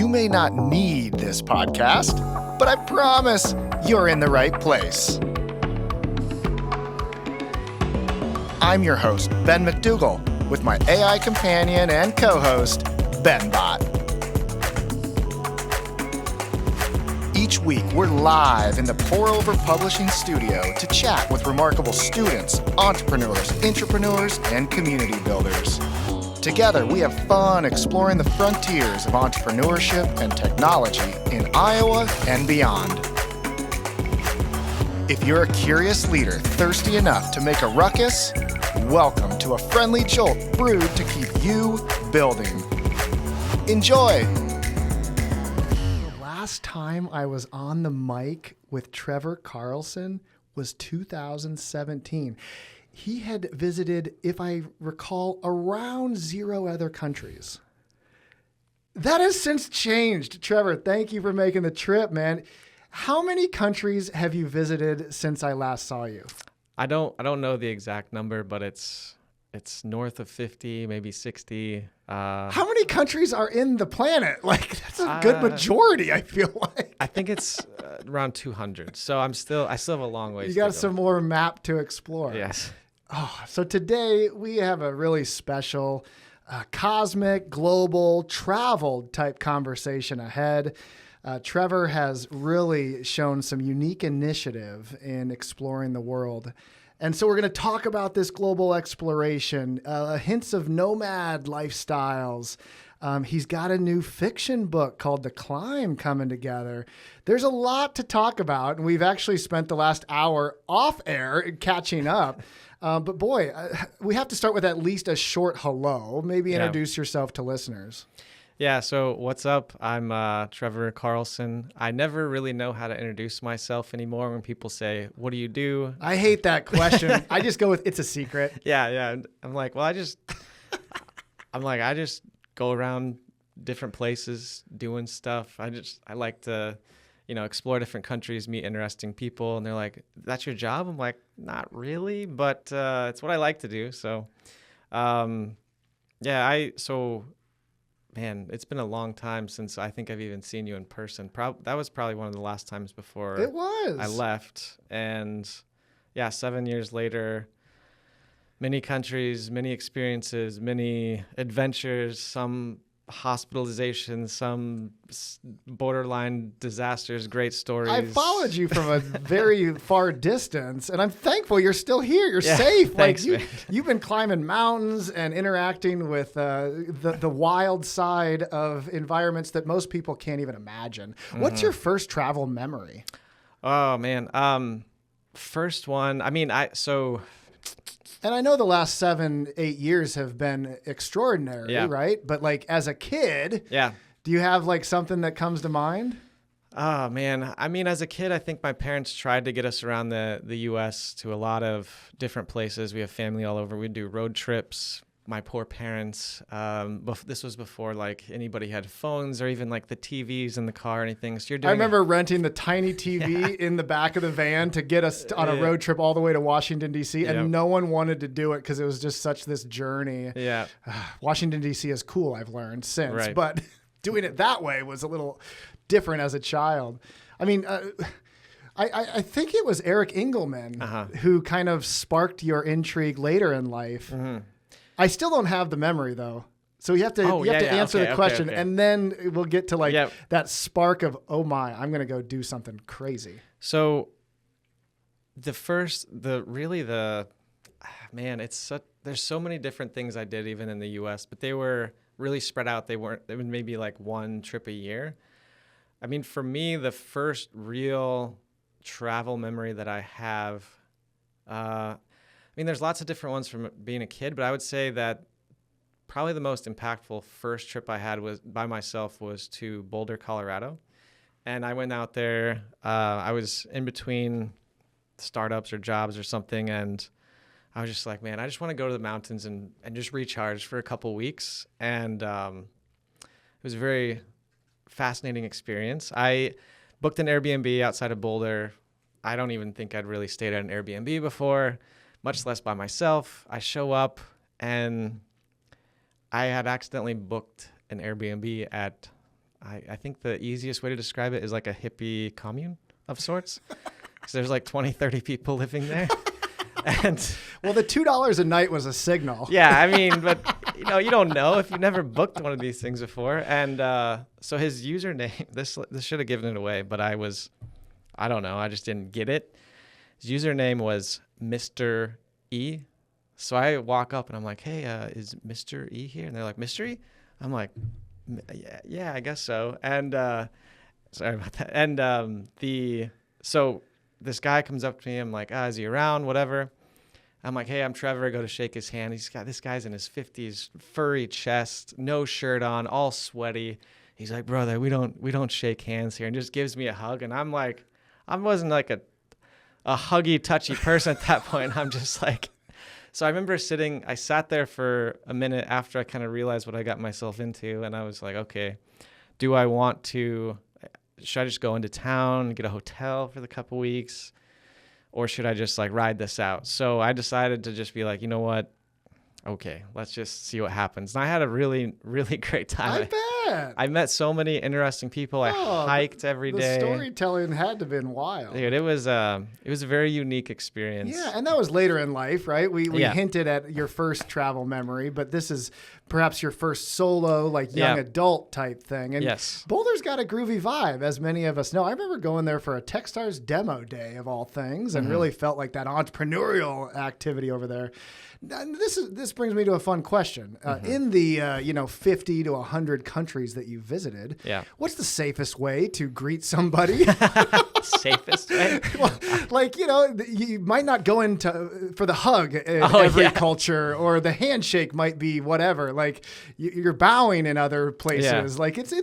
You may not need this podcast, but I promise you're in the right place. I'm your host, Ben McDougall, with my AI companion and co-host, BenBot. Each week, we're live in the Pour Over Publishing studio to chat with remarkable students, entrepreneurs, intrapreneurs, and community builders. Together, we have fun exploring the frontiers of entrepreneurship and technology in Iowa and beyond. If you're a curious leader thirsty enough to make a ruckus, welcome to a friendly jolt brewed to keep you building. Enjoy! The last time I was on the mic with Trevor Carlson was 2017. He had visited, if I recall, around 0 other countries. That has since changed. Trevor, thank you for making the trip, man. How many countries have you visited since I last saw you? I don't know the exact number, but it's north of 50, maybe 60. How many countries are in the planet? Like, that's a good majority, I feel like. I think it's around 200. So I still have a long ways to go. You got some more map to explore. Yes. Oh, so today we have a really special cosmic, global, traveled type conversation ahead. Trevor has really shown some unique initiative in exploring the world. And so we're going to talk about this global exploration, hints of nomad lifestyles. He's got a new fiction book called The Climb coming together. There's a lot to talk about, and we've actually spent the last hour off air catching up. But boy, we have to start with at least a short hello. Maybe introduce yourself to listeners. Yeah, so what's up? I'm Trevor Carlson. I never really know how to introduce myself anymore when people say, what do you do? I hate that question. I just go with, it's a secret. Yeah. I'm like, well, I just go around different places doing stuff. I like to, explore different countries, meet interesting people. And they're like, that's your job? I'm like, not really, but it's what I like to do. So, man, it's been a long time since I think I've even seen you in person. That was probably one of the last times before I left. And 7 years later, many countries, many experiences, many adventures, some hospitalizations, some borderline disasters, great stories. I followed you from a very far distance, and I'm thankful you're still here. You're yeah, safe. Thanks, like man. You've been climbing mountains and interacting with the wild side of environments that most people can't even imagine. Mm-hmm. What's your first travel memory? Oh man, first one. And I know the last 7-8 years have been extraordinary, right? But like as a kid, do you have like something that comes to mind? Oh man, as a kid, I think my parents tried to get us around the U.S. to a lot of different places. We have family all over. We'd do road trips. My poor parents. This was before like anybody had phones or even like the TVs in the car or anything. So I remember renting the tiny TV in the back of the van to get us on a road trip all the way to Washington, D.C. And no one wanted to do it because it was just such this journey. Yeah. Washington, D.C. is cool, I've learned since. Right. But doing it that way was a little different as a child. I think it was Eric Engelman who kind of sparked your intrigue later in life. Mm-hmm. I still don't have the memory though. So you have to answer the question and then we'll get to that spark of, oh my, I'm going to go do something crazy. So there's so many different things I did even in the US, but they were really spread out. They was maybe like one trip a year. For me, the first real travel memory that I have, there's lots of different ones from being a kid, but I would say that probably the most impactful first trip I had was by myself was to Boulder, Colorado. And I went out there. I was in between startups or jobs or something. And I was just like, man, I just want to go to the mountains and just recharge for a couple weeks. And it was a very fascinating experience. I booked an Airbnb outside of Boulder. I don't even think I'd really stayed at an Airbnb before, much less by myself. I show up and I had accidentally booked an Airbnb at I think the easiest way to describe it is like a hippie commune of sorts. Because there's like 20, 30 people living there. And well, the $2 a night was a signal. yeah, I mean, but you don't know if you've never booked one of these things before. And so his username, this should have given it away, but I don't know, I just didn't get it. His username was Mr. E. So I walk up and I'm like, hey, is Mr. E here? And they're like, Mr. E? I'm like, yeah, I guess so. And sorry about that. And so this guy comes up to me. I'm like, is he around? Whatever. I'm like, hey, I'm Trevor. I go to shake his hand. This guy's in his 50s, furry chest, no shirt on, all sweaty. He's like, brother, we don't shake hands here, and just gives me a hug. And I'm like, I wasn't like a huggy, touchy person at that point. I'm just like, so I remember I sat there for a minute after I kind of realized what I got myself into. And I was like, okay, should I just go into town, get a hotel for the couple weeks, or should I just like ride this out? So I decided to just be like, you know what? Okay, let's just see what happens. And I had a really, really great time. I bet. I met so many interesting people. I hiked every day. The storytelling had to have been wild. Dude, it was a very unique experience. Yeah, and that was later in life, right? We hinted at your first travel memory, but this is perhaps your first solo, like young adult type thing. And yes. Boulder's got a groovy vibe, as many of us know. I remember going there for a Techstars demo day of all things, and really felt like that entrepreneurial activity over there. This brings me to a fun question. In the 50 to 100 countries that you visited, what's the safest way to greet somebody? Safest way? Well, you might not go into for the hug in every culture, or the handshake might be whatever. Like you're bowing in other places. Like it's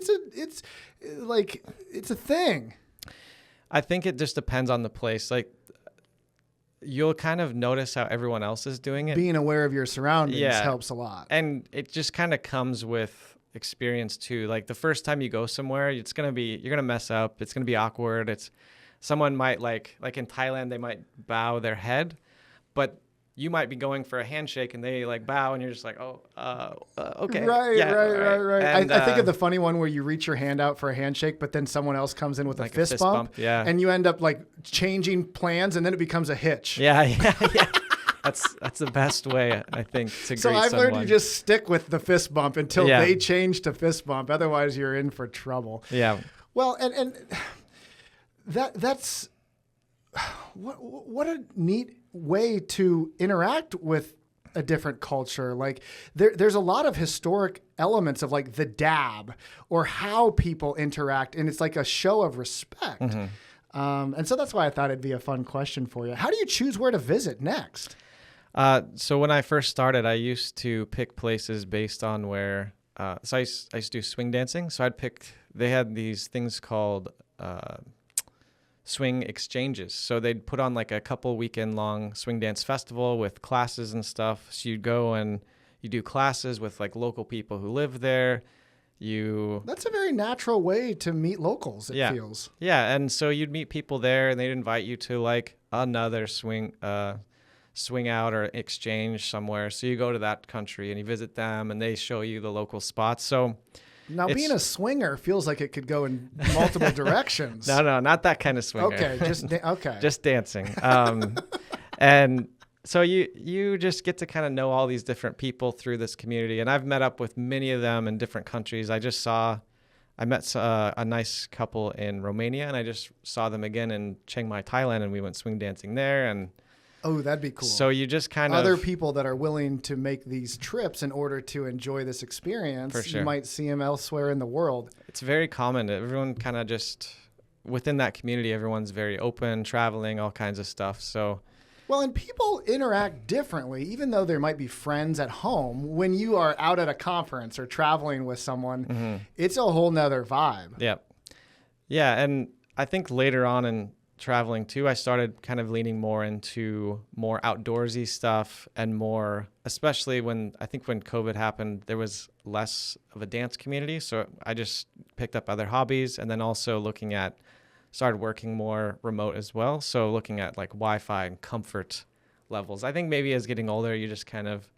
a thing. I think it just depends on the place. Like, you'll kind of notice how everyone else is doing it. Being aware of your surroundings helps a lot. And it just kind of comes with experience too. Like the first time you go somewhere, you're going to mess up. It's going to be awkward. Someone might like in Thailand, they might bow their head, but you might be going for a handshake and they like bow and you're just like, okay. Right. And, I think of the funny one where you reach your hand out for a handshake, but then someone else comes in with like a fist bump. Yeah. And you end up like changing plans and then it becomes a hitch. Yeah. That's the best way, I think, to greet someone. So I've learned you just stick with the fist bump until they change to fist bump. Otherwise you're in for trouble. Yeah. Well, and that's what a neat way to interact with a different culture. Like there's a lot of historic elements of like the dab or how people interact, and it's like a show of respect. And so that's why I thought it'd be a fun question for you. How do you choose where to visit next? So when I first started, I used to pick places based on where. So I used to do swing dancing. So they had these things called swing exchanges. So they'd put on like a couple weekend long swing dance festival with classes and stuff. So you'd go and you do classes with like local people who live there. That's a very natural way to meet locals, it feels. Yeah. And so you'd meet people there and they'd invite you to like another swing out or exchange somewhere. So you go to that country and you visit them and they show you the local spots. So now, being a swinger feels like it could go in multiple directions. No, not that kind of swinger. Okay, just dancing. And so you just get to kind of know all these different people through this community. And I've met up with many of them in different countries. I met a nice couple in Romania, and I just saw them again in Chiang Mai, Thailand, and we went swing dancing there. And oh, that'd be cool. So you just kind of... Other people that are willing to make these trips in order to enjoy this experience, for sure. You might see them elsewhere in the world. It's very common. Everyone kind of just... Within that community, everyone's very open, traveling, all kinds of stuff. So... Well, and people interact differently, even though there might be friends at home. When you are out at a conference or traveling with someone, it's a whole nother vibe. Yeah, and I think later on in traveling too, I started kind of leaning more into more outdoorsy stuff and more, especially when COVID happened, there was less of a dance community. So I just picked up other hobbies, and then also started working more remote as well. So looking at like Wi-Fi and comfort levels. I think maybe as getting older, you just kind of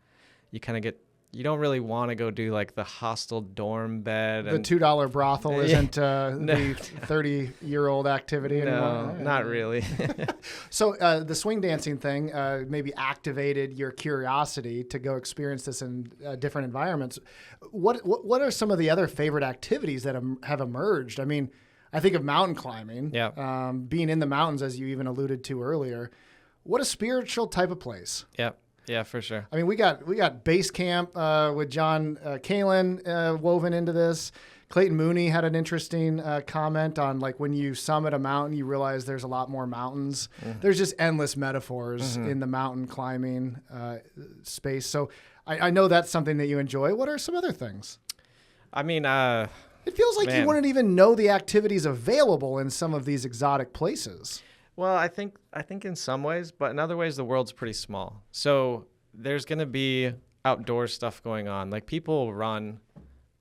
get you don't really want to go do like the hostel dorm bed. The And $2 brothel isn't the No. 30-year-old activity anymore. no, not really. So the swing dancing thing maybe activated your curiosity to go experience this in different environments. What are some of the other favorite activities that have emerged? I mean, I think of mountain climbing. Yeah. Being in the mountains, as you even alluded to earlier. What a spiritual type of place. Yeah, for sure. I mean, we got base camp with John Kalin woven into this. Clayton Mooney had an interesting comment on like when you summit a mountain, you realize there's a lot more mountains. Mm-hmm. There's just endless metaphors in the mountain climbing space. So I know that's something that you enjoy. What are some other things? I mean, it feels like you wouldn't even know the activities available in some of these exotic places. Well, I think in some ways, but in other ways, the world's pretty small. So there's going to be outdoor stuff going on. Like people run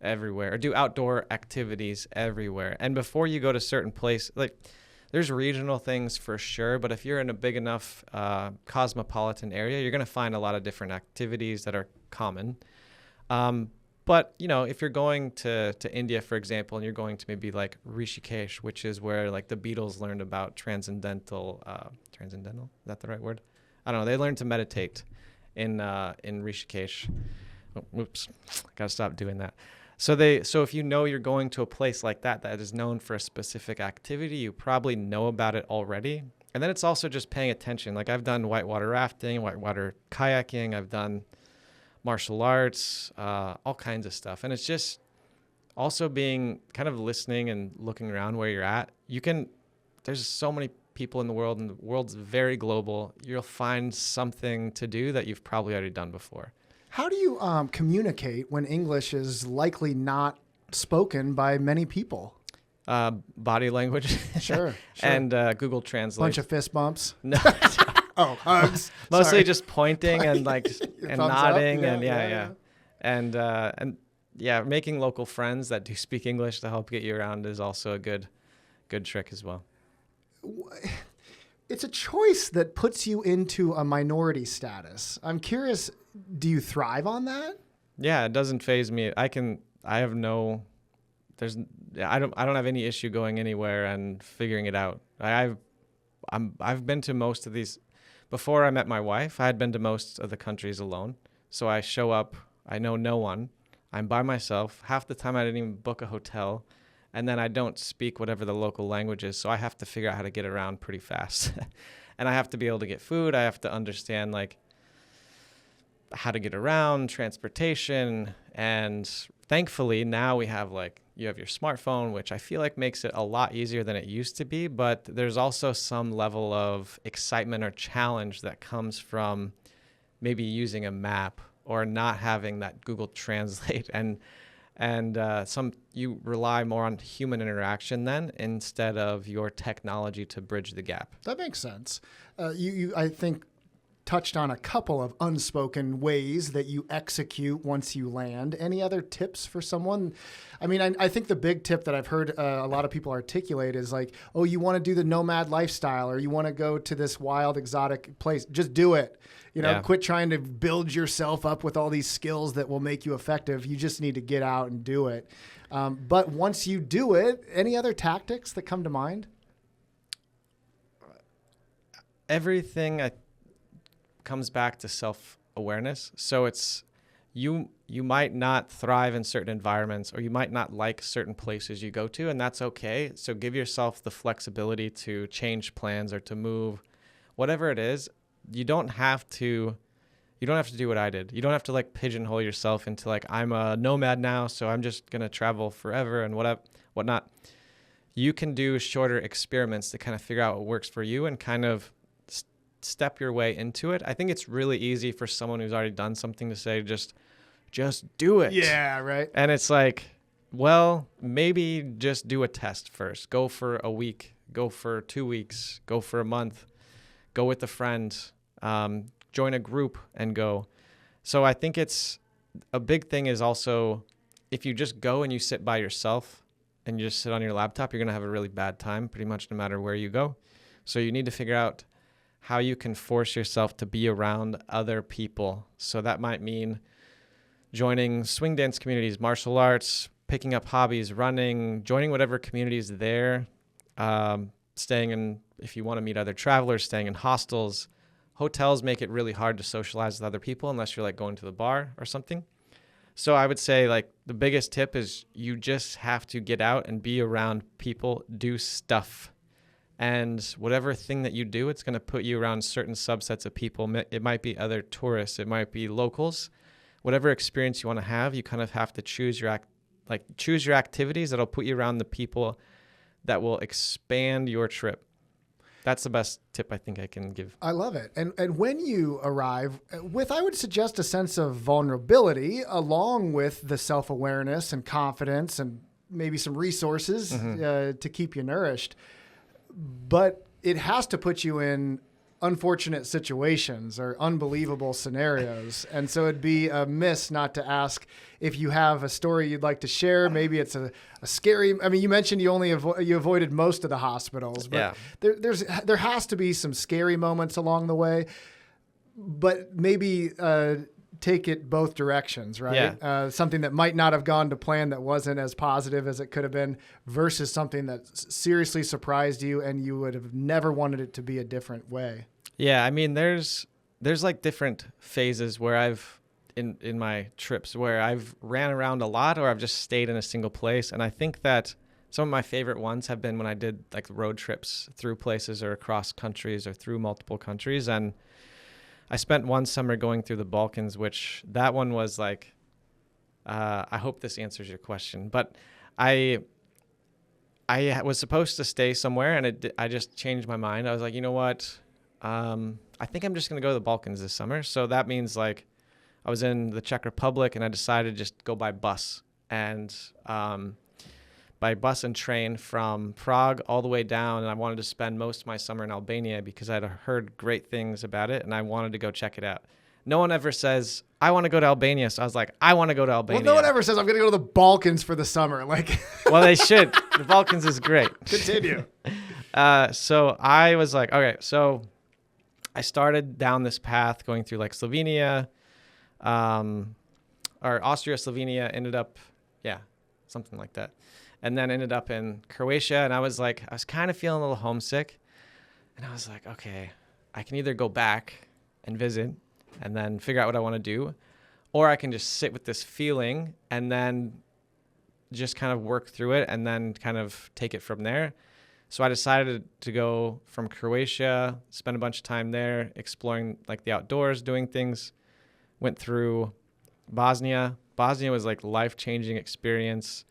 everywhere or do outdoor activities everywhere. And before you go to certain place, like there's regional things for sure. But if you're in a big enough cosmopolitan area, you're going to find a lot of different activities that are common. But, you know, if you're going to India, for example, and you're going to maybe like Rishikesh, which is where like the Beatles learned about transcendental, is that the right word? I don't know. They learned to meditate in Rishikesh. Oh, whoops, gotta stop doing that. So if you know you're going to a place like that is known for a specific activity, you probably know about it already. And then it's also just paying attention. Like I've done whitewater rafting, whitewater kayaking. I've done martial arts, all kinds of stuff. And it's just also being kind of listening and looking around where you're at. There's so many people in the world and the world's very global. You'll find something to do that you've probably already done before. How do you communicate when English is likely not spoken by many people? Body language. Sure. And Google Translate. Bunch of fist bumps. No. Oh, hugs. Mostly Sorry. just pointing and like and nodding up. and yeah. And making local friends that do speak English to help get you around is also a good trick as well. It's a choice that puts you into a minority status. I'm curious, do you thrive on that? Yeah, it doesn't faze me. I don't have any issue going anywhere and figuring it out. I've been to most of these. Before I met my wife, I had been to most of the countries alone. So I show up, I know no one, I'm by myself. Half the time I didn't even book a hotel. And then I don't speak whatever the local language is. So I have to figure out how to get around pretty fast. And I have to be able to get food. I have to understand like how to get around, transportation. And thankfully now we have you have your smartphone, which I feel like makes it a lot easier than it used to be. But there's also some level of excitement or challenge that comes from maybe using a map or not having that Google Translate. And you rely more on human interaction then instead of your technology to bridge the gap. That makes sense. You I think, touched on a couple of unspoken ways that you execute once you land. Any other tips for someone? I mean, I think the big tip that I've heard a lot of people articulate is like, oh, you want to do the nomad lifestyle or you want to go to this wild, exotic place. Just do it. Quit trying to build yourself up with all these skills that will make you effective. You just need to get out and do it. But once you do it, any other tactics that come to mind? Everything comes back to self-awareness. So it's you might not thrive in certain environments or you might not like certain places you go to, and that's okay. So give yourself the flexibility to change plans or to move, whatever it is. You don't have to do what I did. You don't have to like pigeonhole yourself into like, I'm a nomad now, so I'm just going to travel forever and whatnot. You can do shorter experiments to kind of figure out what works for you and kind of step your way into it. I think it's really easy for someone who's already done something to say, just do it. Yeah, right. And it's like, well, maybe just do a test first. Go for a week, go for 2 weeks, go for a month, go with a friend, join a group and go. So I think it's a big thing is also if you just go and you sit by yourself and you just sit on your laptop, you're going to have a really bad time pretty much no matter where you go. So you need to figure out how you can force yourself to be around other people. So that might mean joining swing dance communities, martial arts, picking up hobbies, running, joining whatever community is there, staying in, if you want to meet other travelers, staying in hostels. Hotels make it really hard to socialize with other people unless you're like going to the bar or something. So I would say like the biggest tip is you just have to get out and be around people, do stuff. And whatever thing that you do, it's going to put you around certain subsets of people. It might be other tourists. It might be locals. Whatever experience you want to have, you kind of have to choose your activities that'll put you around the people that will expand your trip. That's the best tip I think I can give. I love it. And when you arrive with, I would suggest, a sense of vulnerability along with the self-awareness and confidence and maybe some resources to keep you nourished. But it has to put you in unfortunate situations or unbelievable scenarios. And so it'd be a miss not to ask if you have a story you'd like to share. Maybe it's a scary, I mean, you mentioned you only you avoided most of the hospitals, but there has to be some scary moments along the way, but maybe take it both directions, right? Yeah. Something that might not have gone to plan that wasn't as positive as it could have been versus something that seriously surprised you and you would have never wanted it to be a different way. Yeah, I mean, there's like different phases where I've, in my trips, where I've ran around a lot or I've just stayed in a single place. And I think that some of my favorite ones have been when I did like road trips through places or across countries or through multiple countries. And I spent one summer going through the Balkans, which that one was like, I hope this answers your question, but I was supposed to stay somewhere and I just changed my mind. I was like, you know what? I think I'm just going to go to the Balkans this summer. So that means like I was in the Czech Republic and I decided to just go by bus and train from Prague all the way down. And I wanted to spend most of my summer in Albania because I'd heard great things about it and I wanted to go check it out. No one ever says, I want to go to Albania. So I was like, I want to go to Albania. Well, no one ever says, I'm going to go to the Balkans for the summer. Like, well, they should. The Balkans is great. Continue. So I was like, okay, so I started down this path going through like Slovenia, or Austria, Slovenia, ended up, something like that. And then ended up in Croatia. And I was kind of feeling a little homesick. And I was like, okay, I can either go back and visit and then figure out what I want to do, or I can just sit with this feeling and then just kind of work through it and then kind of take it from there. So I decided to go from Croatia, spend a bunch of time there, exploring like the outdoors, doing things. Went through Bosnia. Bosnia was like life-changing experience.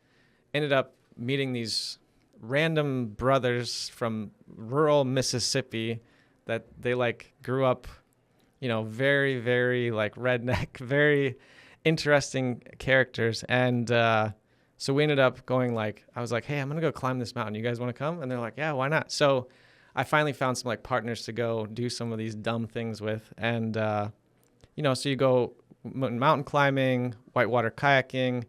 Ended up meeting these random brothers from rural Mississippi that they like grew up, very, very like redneck, very interesting characters. And so we ended up going I was like, hey, I'm going to go climb this mountain. You guys want to come? And they're like, yeah, why not? So I finally found some like partners to go do some of these dumb things with. And, so you go mountain climbing, whitewater kayaking,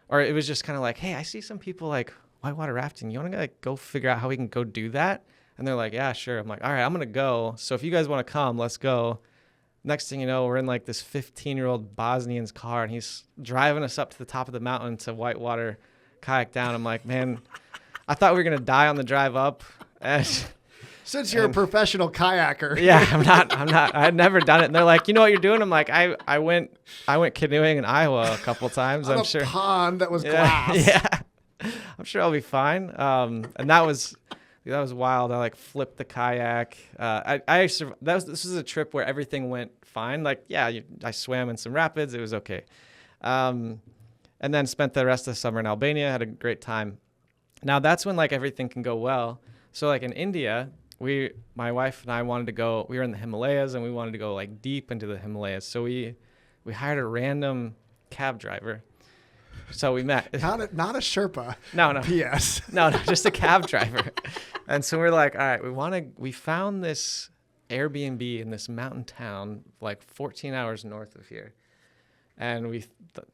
or it was just kind of like, hey, I see some people like whitewater rafting. You want to like go figure out how we can go do that? And they're like, yeah, sure. I'm like, all right, I'm going to go. So if you guys want to come, let's go. Next thing you know, we're in like this 15-year-old Bosnian's car and he's driving us up to the top of the mountain to whitewater kayak down. I'm like, man, I thought we were going to die on the drive up. Since you're a professional kayaker. Yeah, I'm not. I had never done it. And they're like, you know what you're doing? I'm like, I went canoeing in Iowa a couple of times. I'm sure. Pond that was glass. Yeah. I'm sure I'll be fine. And that was wild. I like flipped the kayak. This was a trip where everything went fine. Like, I swam in some rapids. It was okay. And then spent the rest of the summer in Albania. Had a great time. Now that's when like everything can go well. So like in India, my wife and I wanted to go. We were in the Himalayas and we wanted to go like deep into the Himalayas. So we hired a random cab driver. So we met. Not a Sherpa. No. P.S. No, just a cab driver. And so we're like, all right, we found this Airbnb in this mountain town, like 14 hours north of here. And we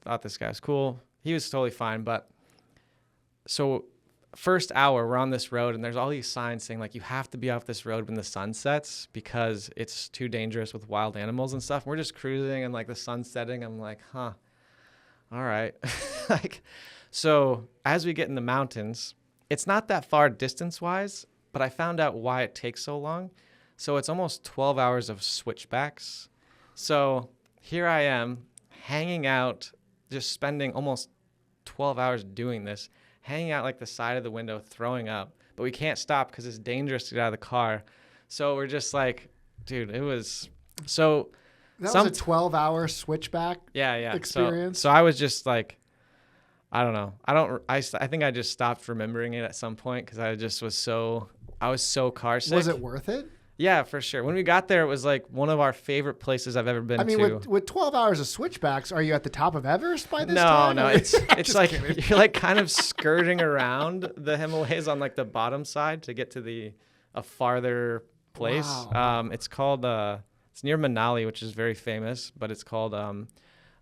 thought this guy was cool. He was totally fine. But so first hour, we're on this road and there's all these signs saying like, you have to be off this road when the sun sets because it's too dangerous with wild animals and stuff. We're just cruising and like the sun's setting. I'm like, all right. Like, so as we get in the mountains, it's not that far distance wise, but I found out why it takes so long. So it's almost 12 hours of switchbacks. So here I am hanging out, just spending almost 12 hours doing this, hanging out like the side of the window, throwing up, but we can't stop because it's dangerous to get out of the car. So we're just like, dude, it was so. That was a 12-hour switchback Yeah. experience. So I was just like, I don't know. I think I just stopped remembering it at some point because I was so car sick. Was it worth it? Yeah, for sure. When we got there, it was like one of our favorite places I've ever been to. I mean, with 12 hours of switchbacks, are you at the top of Everest by this time? No, it's like kidding. you're like kind of skirting around the Himalayas on like the bottom side to get to a farther place. Wow. It's called it's near Manali, which is very famous, but it's called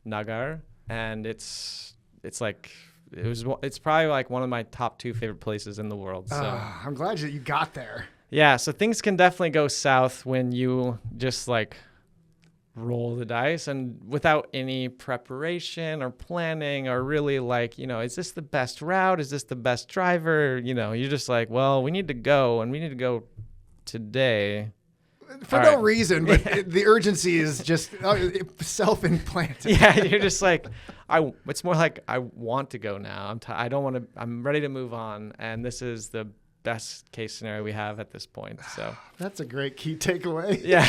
Nagar, and it's probably like one of my top 2 favorite places in the world. So I'm glad you got there. yeah, so things can definitely go south when you just like roll the dice and without any preparation or planning or really like, is this the best route? Is this the best driver? You're just like, well, we need to go and we need to go today. For no reason, but the urgency is just self-implanted. Yeah, you're just like, it's more like I want to go now. I don't want to, I'm ready to move on. And this is the best case scenario we have at this point. So that's a great key takeaway. Yeah.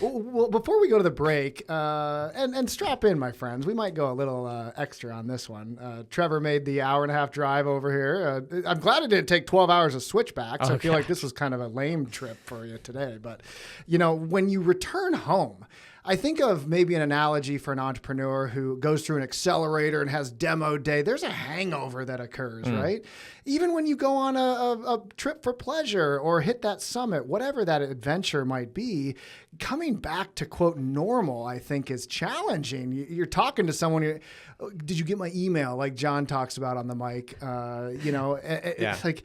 Well, before we go to the break, and strap in, my friends, we might go a little extra on this one. Trevor made the 1.5-hour drive over here. I'm glad it didn't take 12 hours of switchbacks. I feel like this was kind of a lame trip for you today. But, when you return home, I think of maybe an analogy for an entrepreneur who goes through an accelerator and has demo day. There's a hangover that occurs, right? Even when you go on a trip for pleasure or hit that summit, whatever that adventure might be, coming back to quote normal, I think is challenging. You're talking to someone. Did you get my email? Like John talks about on the mic, it's like,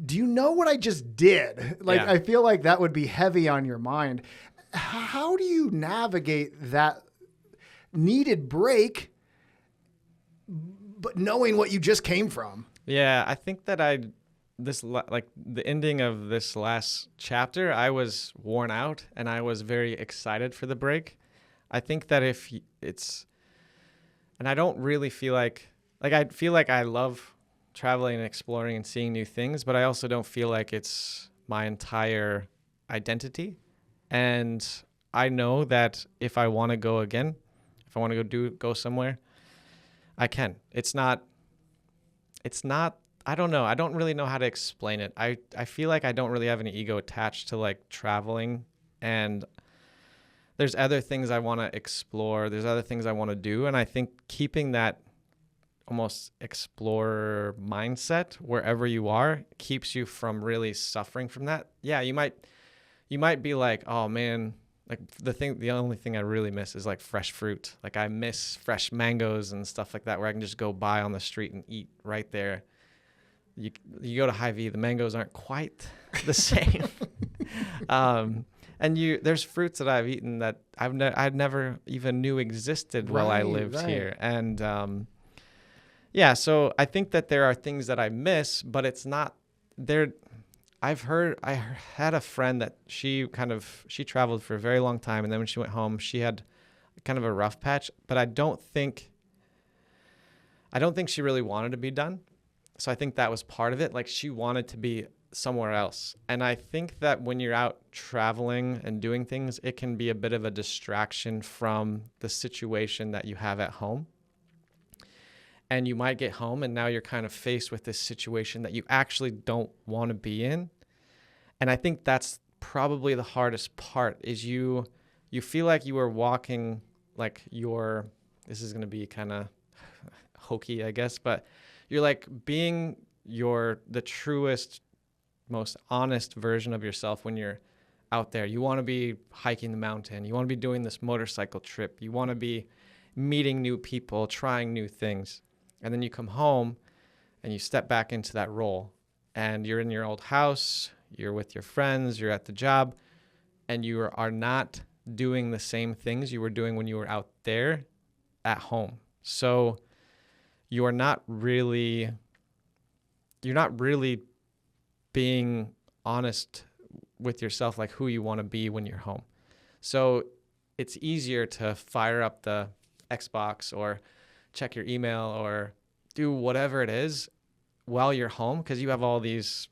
do you know what I just did? Like, I feel like that would be heavy on your mind. How do you navigate that needed break, but knowing what you just came from? Yeah, I think that like the ending of this last chapter, I was worn out and I was very excited for the break. I think that and I don't really feel like I feel like I love traveling and exploring and seeing new things, but I also don't feel like it's my entire identity. And I know that if I want to go again, if I want to go somewhere, I can. It's not, I don't know. I don't really know how to explain it. I feel like I don't really have any ego attached to like traveling, and there's other things I want to explore. There's other things I want to do. And I think keeping that almost explorer mindset wherever you are keeps you from really suffering from that. Yeah, you might be like, oh man, like the only thing I really miss is like fresh fruit. Like I miss fresh mangoes and stuff like that where I can just go buy on the street and eat right there. You go to Hy-Vee, the mangoes aren't quite the same. And there's fruits that I've eaten that I'd never even knew existed while I lived here. And so I think that there are things that I miss, but it's not there. I had a friend that she traveled for a very long time, and then when she went home, she had kind of a rough patch, but I don't think she really wanted to be done. So I think that was part of it. Like she wanted to be somewhere else. And I think that when you're out traveling and doing things, it can be a bit of a distraction from the situation that you have at home. And you might get home and now you're kind of faced with this situation that you actually don't want to be in. And I think that's probably the hardest part is you feel like you are walking like this is going to be kind of hokey, I guess, but you're like being the truest, most honest version of yourself when you're out there. You want to be hiking the mountain. You want to be doing this motorcycle trip. You want to be meeting new people, trying new things. And then you come home and you step back into that role and you're in your old house, you're with your friends, you're at the job, and you are not doing the same things you were doing when you were out there. at home. So you're not really being honest with yourself, like who you want to be when you're home. So it's easier to fire up the Xbox or check your email or do whatever it is while you're home, because you have all these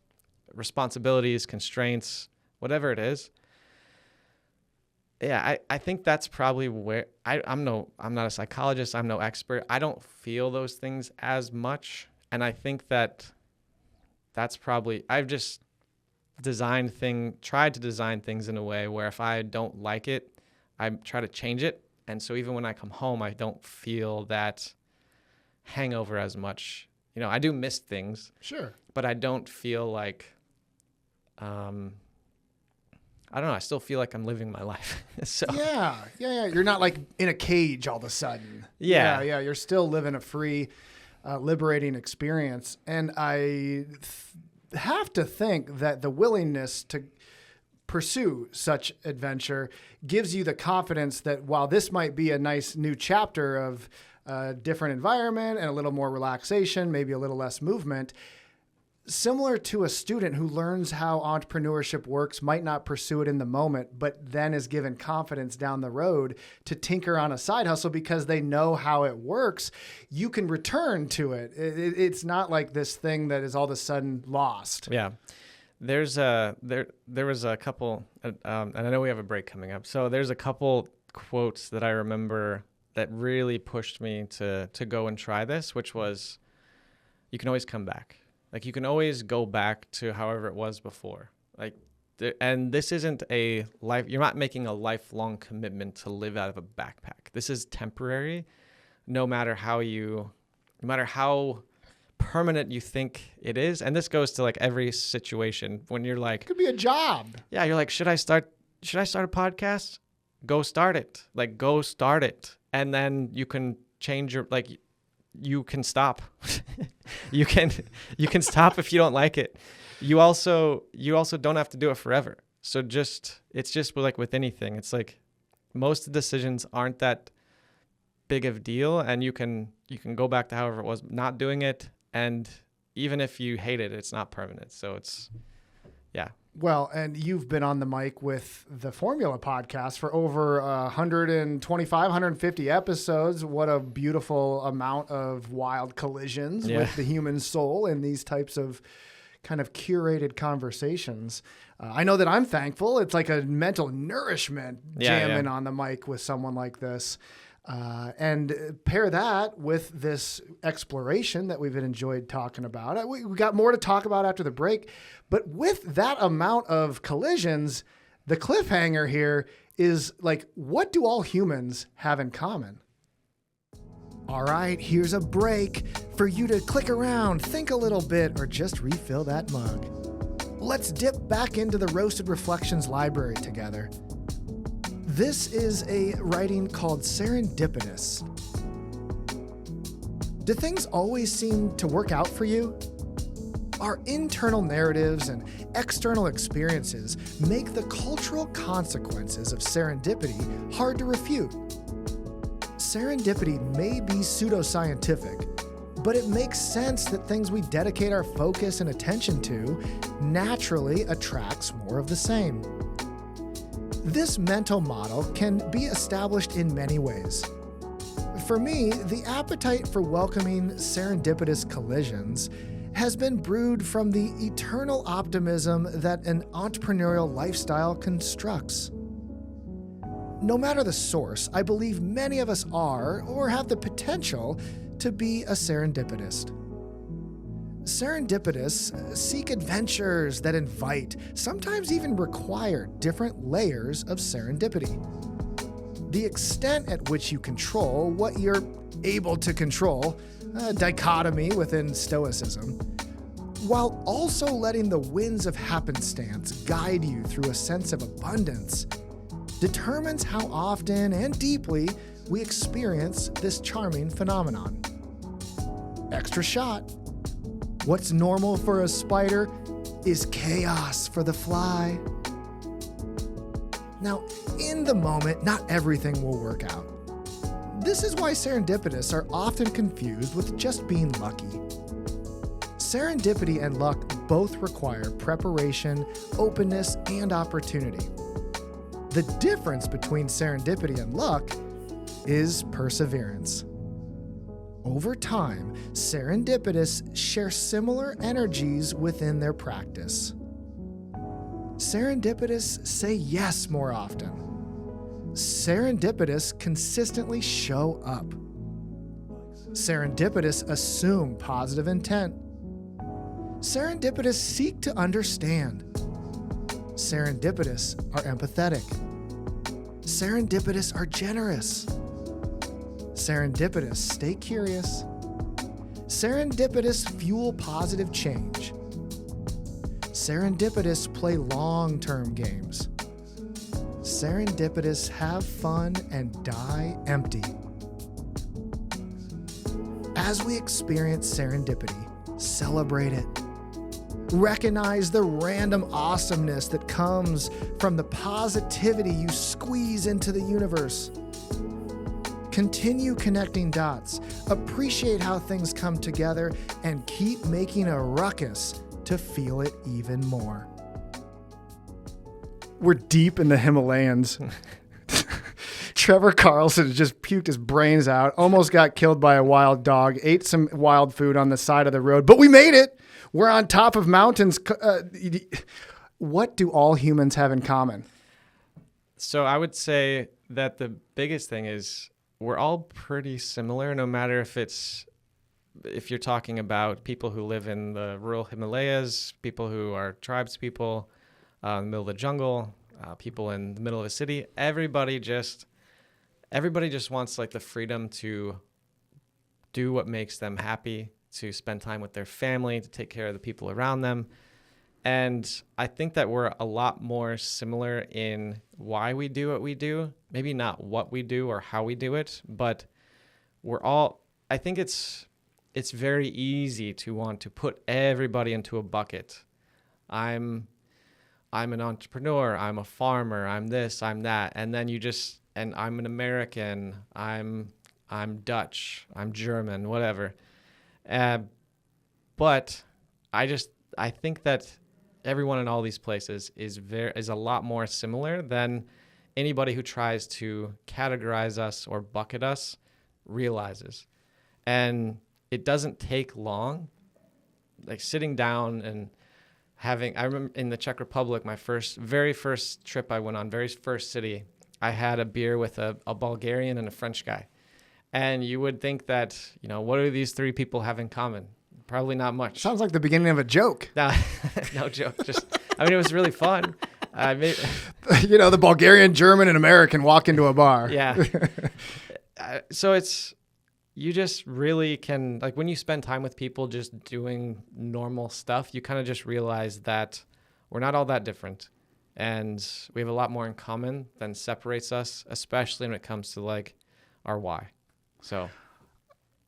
responsibilities, constraints, whatever it is. Yeah, I think that's probably where I'm not a psychologist. I'm no expert. I don't feel those things as much. And I think that's probably, I've just tried to design things in a way where if I don't like it, I try to change it. And so even when I come home, I don't feel that hangover as much. You know, I do miss things. Sure. But I don't feel like, I don't know. I still feel like I'm living my life. So Yeah. You're not like in a cage all of a sudden. Yeah. You're still living a free, liberating experience. And I have to think that the willingness to pursue such adventure gives you the confidence that while this might be a nice new chapter of a different environment and a little more relaxation, maybe a little less movement, similar to a student who learns how entrepreneurship works, might not pursue it in the moment, but then is given confidence down the road to tinker on a side hustle because they know how it works, you can return to it. It's not like this thing that is all of a sudden lost. Yeah. There was a couple, and I know we have a break coming up. So there's a couple quotes that I remember that really pushed me to go and try this, which was, you can always come back. Like, you can always go back to however it was before. Like, and this isn't you're not making a lifelong commitment to live out of a backpack. This is temporary, no matter how permanent you think it is. And this goes to like every situation when you're like, It could be a job. Yeah, you're like, should I start a podcast? Go start it. Like, go start it. And then you can change you can stop. you can stop if you don't like it. You also don't have to do it forever. So it's just like with anything. It's like most of the decisions aren't that big of a deal, and you can go back to however it was not doing it. And even if you hate it, it's not permanent. So it's, yeah. Well, and you've been on the mic with the Formula podcast for over 125, 150 episodes. What a beautiful amount of wild collisions with the human soul in these types of kind of curated conversations. I know that I'm thankful. It's like a mental nourishment jamming on the mic with someone like this. And pair that with this exploration that we've enjoyed talking about. We got more to talk about after the break, but with that amount of collisions, the cliffhanger here is like, what do all humans have in common? All right, here's a break for you to click around, think a little bit, or just refill that mug. Let's dip back into the Roasted Reflections library together. This is a writing called Serendipitous. Do things always seem to work out for you? Our internal narratives and external experiences make the cultural consequences of serendipity hard to refute. Serendipity may be pseudoscientific, but it makes sense that things we dedicate our focus and attention to naturally attracts more of the same. This mental model can be established in many ways. For me, the appetite for welcoming serendipitous collisions has been brewed from the eternal optimism that an entrepreneurial lifestyle constructs. No matter the source, I believe many of us are or have the potential to be a serendipitist. Serendipitous seek adventures that invite, sometimes even require, different layers of serendipity. The extent at which you control what you're able to control, a dichotomy within Stoicism, while also letting the winds of happenstance guide you through a sense of abundance, determines how often and deeply we experience this charming phenomenon. Extra shot. What's normal for a spider is chaos for the fly. Now, in the moment, not everything will work out. This is why serendipitous are often confused with just being lucky. Serendipity and luck both require preparation, openness, and opportunity. The difference between serendipity and luck is perseverance. Over time, serendipitous share similar energies within their practice. Serendipitous say yes more often. Serendipitous consistently show up. Serendipitous assume positive intent. Serendipitous seek to understand. Serendipitous are empathetic. Serendipitous are generous. Serendipitous stay curious. Serendipitous fuel positive change. Serendipitous play long-term games. Serendipitous have fun and die empty. As we experience serendipity, celebrate it. Recognize the random awesomeness that comes from the positivity you squeeze into the universe. Continue connecting dots, appreciate how things come together, and keep making a ruckus to feel it even more. We're deep in the Himalayas. Trevor Carlson just puked his brains out, almost got killed by a wild dog, ate some wild food on the side of the road, but we made it. We're on top of mountains. What do all humans have in common? So I would say that the biggest thing is we're all pretty similar, no matter if you're talking about people who live in the rural Himalayas, people who are tribes people, in the middle of the jungle, people in the middle of a city. Everybody just wants like the freedom to do what makes them happy, to spend time with their family, to take care of the people around them. And I think that we're a lot more similar in why we do what we do. Maybe not what we do or how we do it, but I think it's very easy to want to put everybody into a bucket. I'm an entrepreneur, I'm a farmer, I'm this, I'm that. And then and I'm an American, I'm Dutch, I'm German, whatever. But I think that everyone in all these places is a lot more similar than anybody who tries to categorize us or bucket us realizes. And it doesn't take long, like sitting down and I remember in the Czech Republic, my very first trip I went on, very first city, I had a beer with a Bulgarian and a French guy. And you would think that, what do these three people have in common? Probably not much. Sounds like the beginning of a joke. No, no joke. It was really fun. The Bulgarian, German, and American walk into a bar. Yeah. So you just really can, like when you spend time with people just doing normal stuff, you kind of just realize that we're not all that different. And we have a lot more in common than separates us, especially when it comes to like our why. So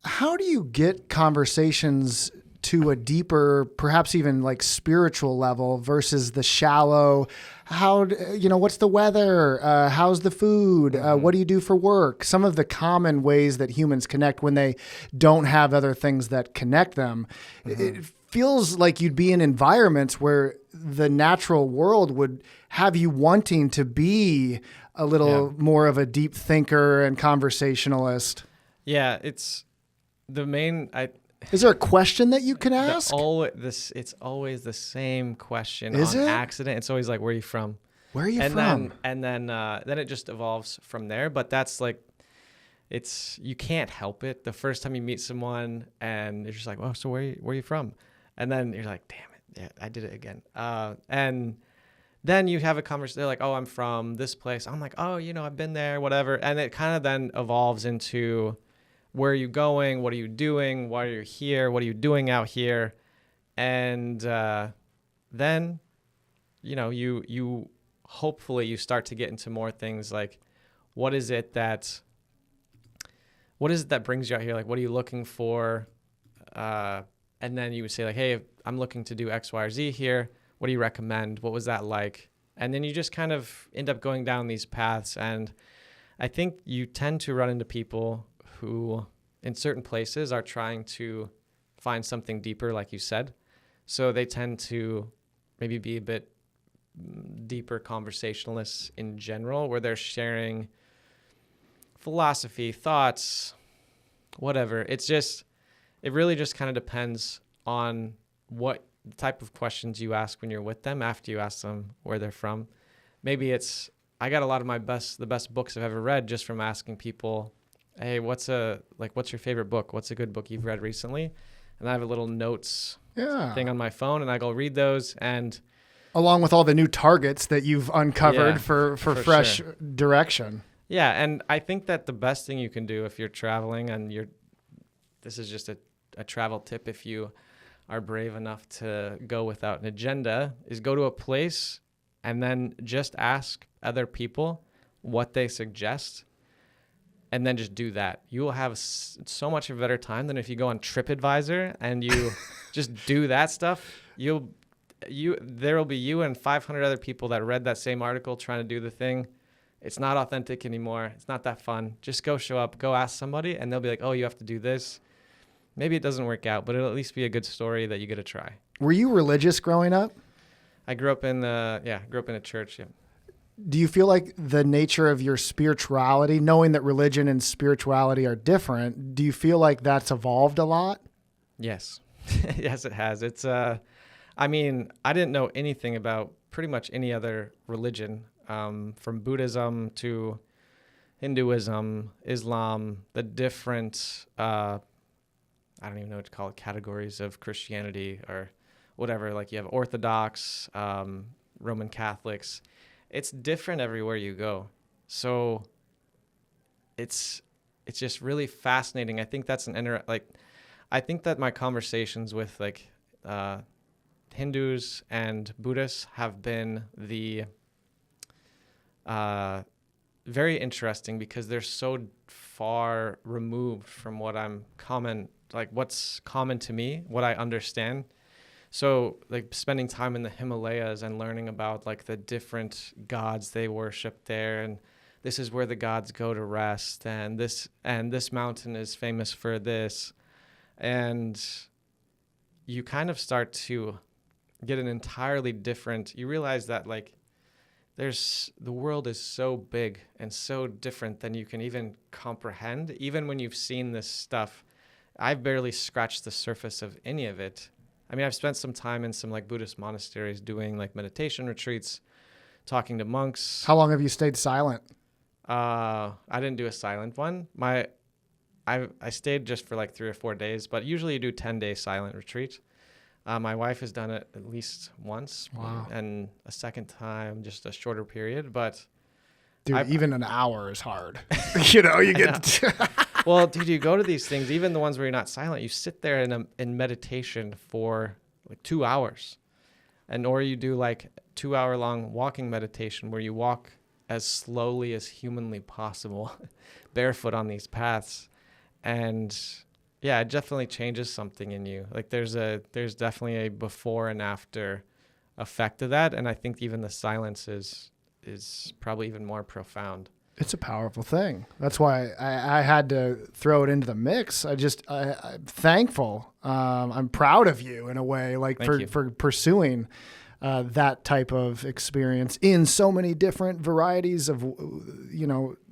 how do you get conversations to a deeper, perhaps even like spiritual level versus the shallow, what's the weather? How's the food? What do you do for work? Some of the common ways that humans connect when they don't have other things that connect them. Mm-hmm. It feels like you'd be in environments where the natural world would have you wanting to be a little more of a deep thinker and conversationalist. Yeah, it's the main... Is there a question that you can ask? It's always the same question. Is on it? Accident. It's always like, where are you from? Where are you from? Then it just evolves from there. But that's like, you can't help it. The first time you meet someone and they're just like, oh, so where are you from? And then you're like, damn it, yeah, I did it again. And then you have a conversation. They're like, oh, I'm from this place. I'm like, oh, I've been there, whatever. And it kind of then evolves into, where are you going? What are you doing? Why are you here? What are you doing out here? And then, you hopefully you start to get into more things like, what is it that brings you out here? Like, what are you looking for? And then you would say like, hey, I'm looking to do X, Y, or Z here. What do you recommend? What was that like? And then you just kind of end up going down these paths. And I think you tend to run into people who in certain places are trying to find something deeper, like you said. So they tend to maybe be a bit deeper conversationalists in general, where they're sharing philosophy, thoughts, whatever. It really just kind of depends on what type of questions you ask when you're with them after you ask them where they're from. Maybe I got a lot of the best books I've ever read just from asking people, hey, what's your favorite book? What's a good book you've read recently? And I have a little notes thing on my phone, and I go read those. And along with all the new targets that you've uncovered for fresh direction. Yeah, and I think that the best thing you can do if you're traveling, and this is just a travel tip if you are brave enough to go without an agenda, is go to a place and then just ask other people what they suggest, and then just do that. You will have so much of a better time than if you go on TripAdvisor and you just do that stuff. There will be you and 500 other people that read that same article trying to do the thing. It's not authentic anymore. It's not that fun. Just go show up, go ask somebody, and they'll be like, oh, you have to do this. Maybe it doesn't work out, but it'll at least be a good story that you get to try. Were you religious growing up? I grew up in a church. Yeah. Do you feel like the nature of your spirituality, knowing that religion and spirituality are different, do you feel like that's evolved a lot? Yes. Yes, it has. I didn't know anything about pretty much any other religion, from Buddhism to Hinduism, Islam, the different, I don't even know what to call it, categories of Christianity or whatever. Like you have Orthodox, Roman Catholics. It's different everywhere you go. So it's just really fascinating. I think that's I think that my conversations with Hindus and Buddhists have been very interesting because they're so far removed from what's common to me, what I understand. So spending time in the Himalayas and learning about the different gods they worship there, and this is where the gods go to rest, and this mountain is famous for this. And you kind of start to get an entirely different, you realize that the world is so big and so different than you can even comprehend. Even when you've seen this stuff, I've barely scratched the surface of any of it. I mean, I've spent some time in some Buddhist monasteries doing meditation retreats, talking to monks. How long have you stayed silent? I didn't do a silent one. I stayed just for 3 or 4 days, but usually you do 10-day silent retreat. My wife has done it at least once. Wow. And a second time, just a shorter period. But dude, even an hour is hard. You get. Well, dude, you go to these things, even the ones where you're not silent. You sit there in meditation for 2 hours, or you do 2-hour-long walking meditation where you walk as slowly as humanly possible, barefoot on these paths, and yeah, it definitely changes something in you. There's definitely a before and after effect of that, and I think even the silence is probably even more profound. It's a powerful thing. That's why I had to throw it into the mix. I'm thankful. I'm proud of you in a way, for pursuing that type of experience in so many different varieties of,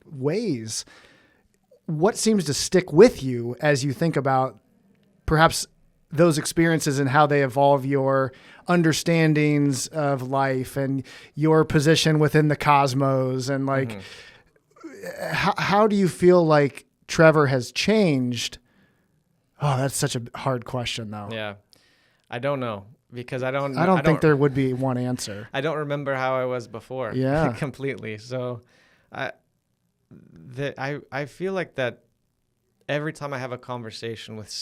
ways. What seems to stick with you as you think about perhaps those experiences and how they evolve your understandings of life and your position within the cosmos and how do you feel like Trevor has changed? Oh, that's such a hard question though. Yeah. I don't know because I don't think there would be one answer. I don't remember how I was before. Yeah. Completely. So I feel like that every time I have a conversation with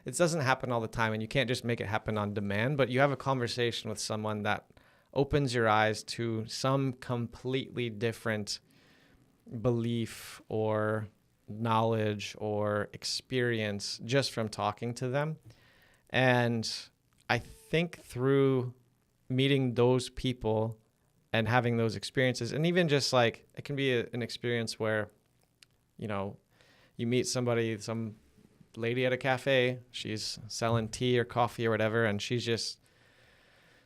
it doesn't happen all the time and you can't just make it happen on demand, but you have a conversation with someone that opens your eyes to some completely different belief or knowledge or experience just from talking to them. And I think through meeting those people and having those experiences. And even just like, it can be an experience where, you know, you meet somebody, some lady at a cafe, she's selling tea or coffee or whatever, and she's just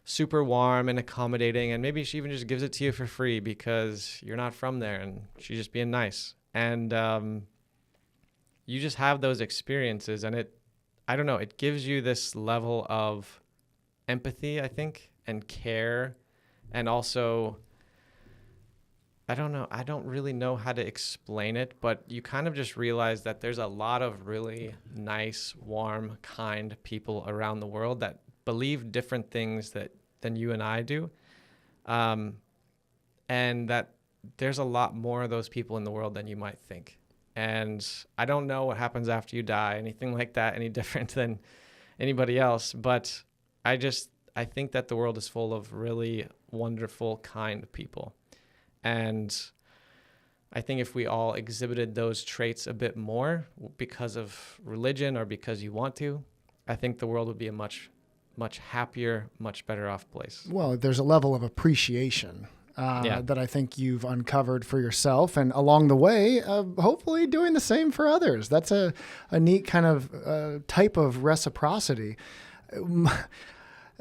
super warm and accommodating, and maybe she even just gives it to you for free because you're not from there, and she's just being nice. And you just have those experiences, and I don't know, it gives you this level of empathy, I think, and care, and also, I don't know, I don't really know how to explain it, but you kind of just realize that there's a lot of really nice, warm, kind people around the world that believe different things than you and I do. And that there's a lot more of those people in the world than you might think. And I don't know what happens after you die, anything like that, any different than anybody else. But I think that the world is full of really wonderful, kind people. And I think if we all exhibited those traits a bit more because of religion or because you want to, I think the world would be a much happier, much better off place. Well, there's a level of appreciation that I think you've uncovered for yourself, and along the way, hopefully doing the same for others. That's a neat kind of type of reciprocity.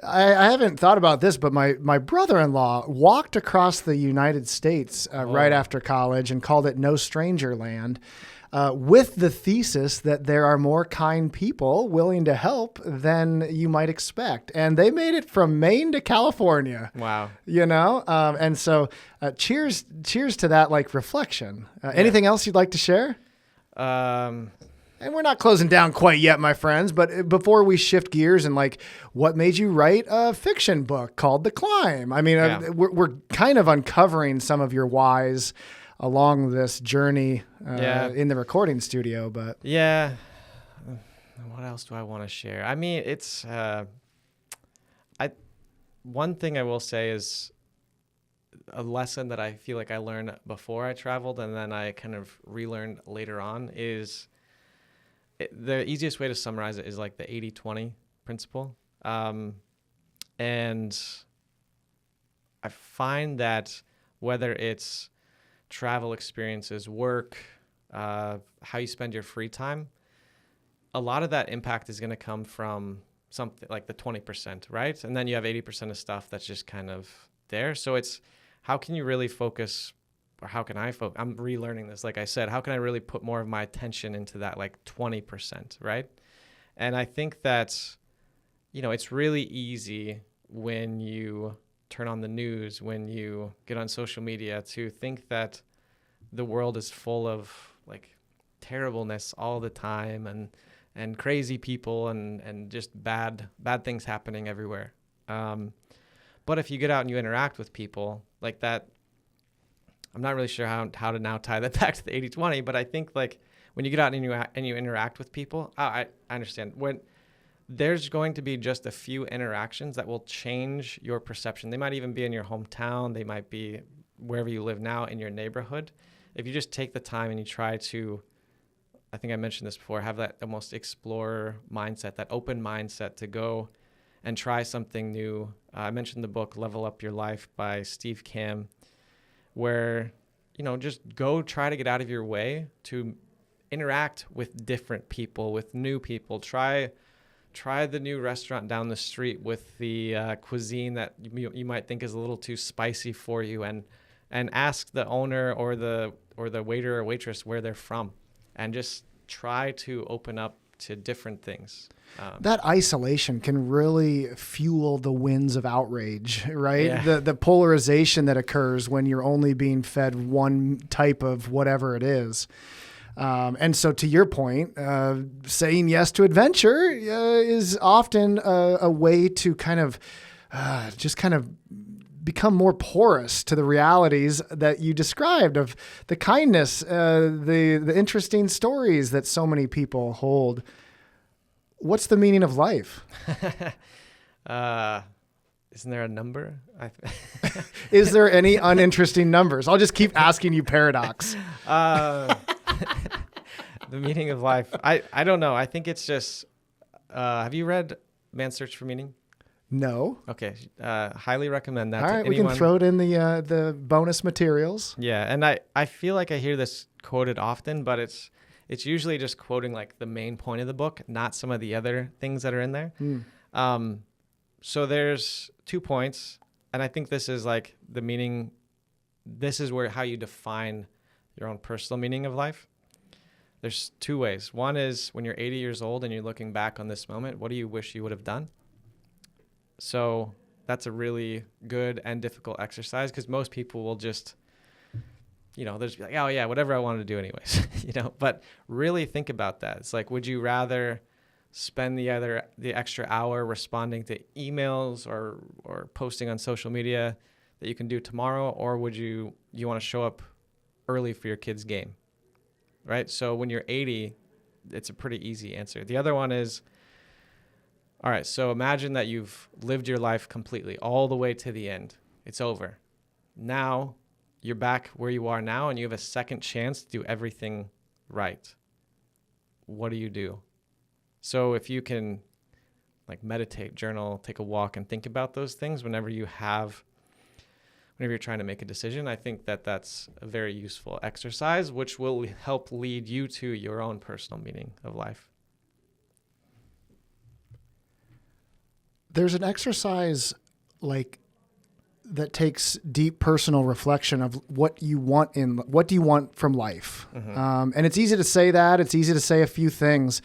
I haven't thought about this, but my brother-in-law walked across the United States right after college and called it No Stranger Land, with the thesis that there are more kind people willing to help than you might expect. And they made it from Maine to California. Wow. You know? And so cheers to that like reflection. Anything else you'd like to share? And we're not closing down quite yet, my friends, but before we shift gears and like what made you write a fiction book called The Climb? I mean, we're kind of uncovering some of your whys along this journey in the recording studio, but yeah. What else do I want to share? I mean, it's one thing I will say is a lesson that I feel like I learned before I traveled and then I kind of relearned later on is the easiest way to summarize it is like the 80-20 principle. And I find that whether it's travel experiences, work, how you spend your free time, a lot of that impact is going to come from something like the 20%, right? And then you have 80% of stuff that's just kind of there. So it's how can you really focus, or how can I focus? I'm relearning this. Like I said, how can I really put more of my attention into that like 20%, right? And I think that, you know, it's really easy when you turn on the news, when you get on social media, to think that the world is full of like terribleness all the time and crazy people and just bad things happening everywhere. But if you get out and you interact with people like that, I'm not really sure how to now tie that back to the 80-20, but I think like when you get out and you interact with people, I understand. When there's going to be just a few interactions that will change your perception. They might even be in your hometown. They might be wherever you live now in your neighborhood. If you just take the time and you try to, I think I mentioned this before, have that almost explorer mindset, that open mindset to go and try something new. I mentioned the book Level Up Your Life by Steve Kam, where, you know, just go try to get out of your way to interact with different people, with new people. Try the new restaurant down the street with the cuisine that you might think is a little too spicy for you, and ask the owner or the waiter or waitress where they're from, and just try to open up to different things. That isolation can really fuel the winds of outrage, right? Yeah. The polarization that occurs when you're only being fed one type of whatever it is. And so to your point, saying yes to adventure is often a way to kind of become more porous to the realities that you described of the kindness, the interesting stories that so many people hold. What's the meaning of life? Isn't there a number? Is there any uninteresting numbers? I'll just keep asking you paradox. The meaning of life. I don't know. I think it's just, have you read Man's Search for Meaning? No. Okay. Highly recommend that All to right, we anyone. can throw it in the bonus materials. Yeah, and I feel like I hear this quoted often, but it's usually just quoting like the main point of the book, not some of the other things that are in there. So there's 2 points, and I think this is like the meaning. This is where how you define your own personal meaning of life. There's 2 ways. One is when you're 80 years old and you're looking back on this moment, what do you wish you would have done? So that's a really good and difficult exercise because most people will just, they'll just be like, oh yeah, whatever I wanted to do anyways, but really think about that. It's like, would you rather spend the extra hour responding to emails or posting on social media that you can do tomorrow, or would you want to show up early for your kid's game, right? So when you're 80, it's a pretty easy answer. The other one is, all right, so imagine that you've lived your life completely all the way to the end. It's over. Now you're back where you are now and you have a second chance to do everything right. What do you do? So if you can like meditate, journal, take a walk and think about those things whenever you're trying to make a decision, I think that that's a very useful exercise, which will help lead you to your own personal meaning of life. There's an exercise like that takes deep personal reflection of what do you want from life. And it's easy to say that, it's easy to say a few things,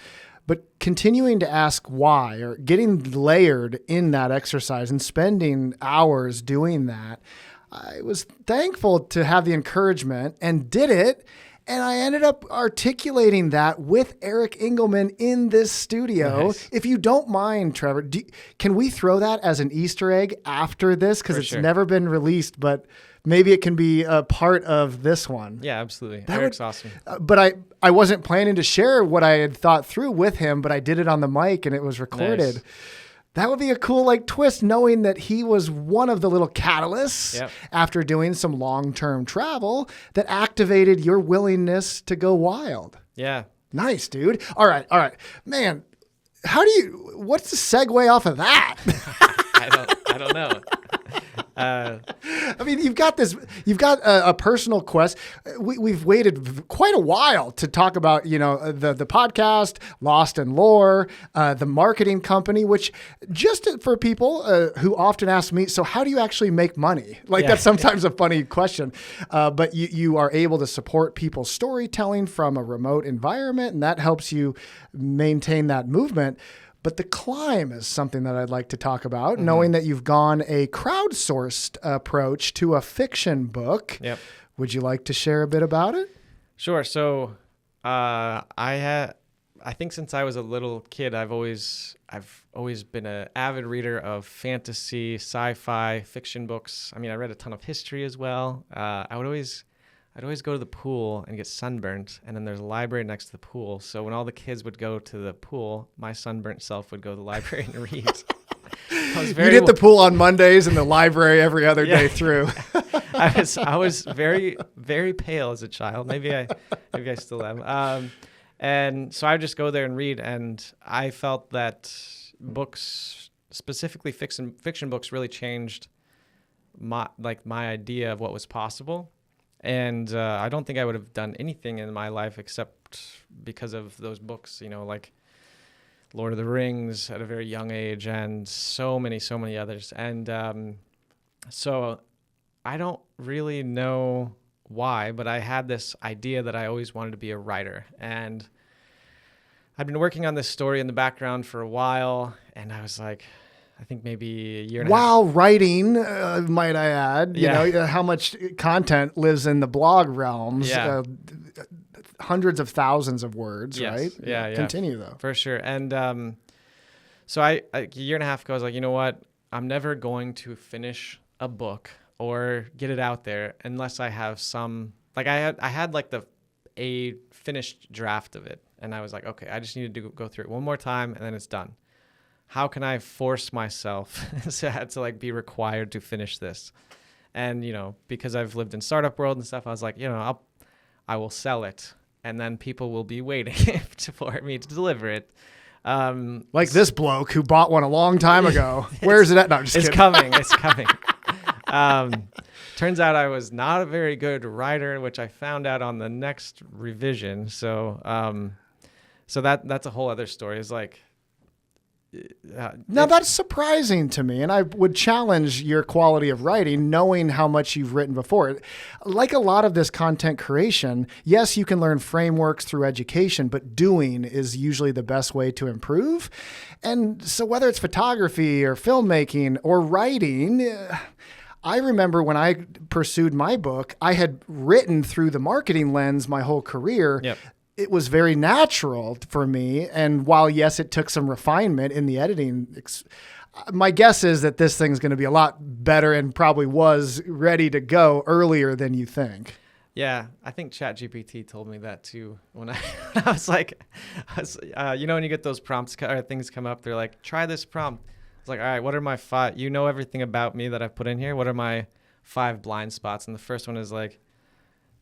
but continuing to ask why or getting layered in that exercise and spending hours doing that, I was thankful to have the encouragement and did it. And I ended up articulating that with Eric Engelman in this studio. Nice. If you don't mind, Trevor, can we throw that as an Easter egg after this? Because it's never been released, but maybe it can be a part of this one. Yeah, absolutely. Eric's awesome. But I wasn't planning to share what I had thought through with him, but I did it on the mic and it was recorded. Nice. That would be a cool twist, knowing that he was one of the little catalysts after doing some long-term travel that activated your willingness to go wild. Yeah. Nice, dude. All right. Man, what's the segue off of that? I don't know. I mean, you've got a personal quest. We've waited quite a while to talk about, the podcast, Lost in Lore, the marketing company, which just for people who often ask me, so how do you actually make money? That's sometimes a funny question. But you are able to support people's storytelling from a remote environment, and that helps you maintain that movement. But the climb is something that I'd like to talk about, knowing that you've gone a crowdsourced approach to a fiction book. Yep. Would you like to share a bit about it? Sure. So I think since I was a little kid, I've always been an avid reader of fantasy, sci-fi, fiction books. I mean, I read a ton of history as well. I'd always go to the pool and get sunburnt, and then there's a library next to the pool. So when all the kids would go to the pool, my sunburnt self would go to the library and read. You'd hit the pool on Mondays and the library every other day through. I was very, very pale as a child. Maybe I still am. And so I would just go there and read, and I felt that books, specifically fiction books, really changed my idea of what was possible. And I don't think I would have done anything in my life except because of those books, like Lord of the Rings at a very young age and so many others. And so I don't really know why, but I had this idea that I always wanted to be a writer. And I'd been working on this story in the background for a while, and I was like, I think maybe a year and a half. While writing, might I add, how much content lives in the blog realms, hundreds of thousands of words, right? Yeah. Continue though. For sure. And so a year and a half ago, I was like, you know what? I'm never going to finish a book or get it out there unless I have some, I had a finished draft of it. And I was like, okay, I just need to go through it one more time and then it's done. How can I force myself to be required to finish this? And, because I've lived in startup world and stuff, I was like, I will sell it and then people will be waiting for me to deliver it. Like this bloke who bought one a long time ago. Where is it at? No, I'm just it's kidding. coming. It's coming. Turns out I was not a very good writer, which I found out on the next revision. So, that's a whole other story. It's like, Now that's surprising to me, and I would challenge your quality of writing knowing how much you've written before. Like a lot of this content creation, yes, you can learn frameworks through education, but doing is usually the best way to improve. And so whether it's photography or filmmaking or writing, I remember when I pursued my book, I had written through the marketing lens my whole career. Yep. It was very natural for me. And while, yes, it took some refinement in the editing, my guess is that this thing's going to be a lot better and probably was ready to go earlier than you think. Yeah, I think ChatGPT told me that too. When I was like, when you get those prompts or things come up, they're like, try this prompt. It's like, all right, what are my 5? You know everything about me that I've put in here. What are my 5 blind spots? And the first one is like,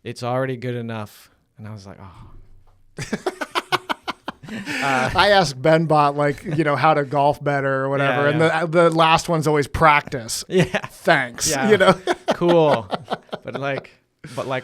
it's already good enough. And I was like, oh. I asked BenBot how to golf better or whatever, and the last one's always practice. Yeah, thanks. Yeah. Cool, but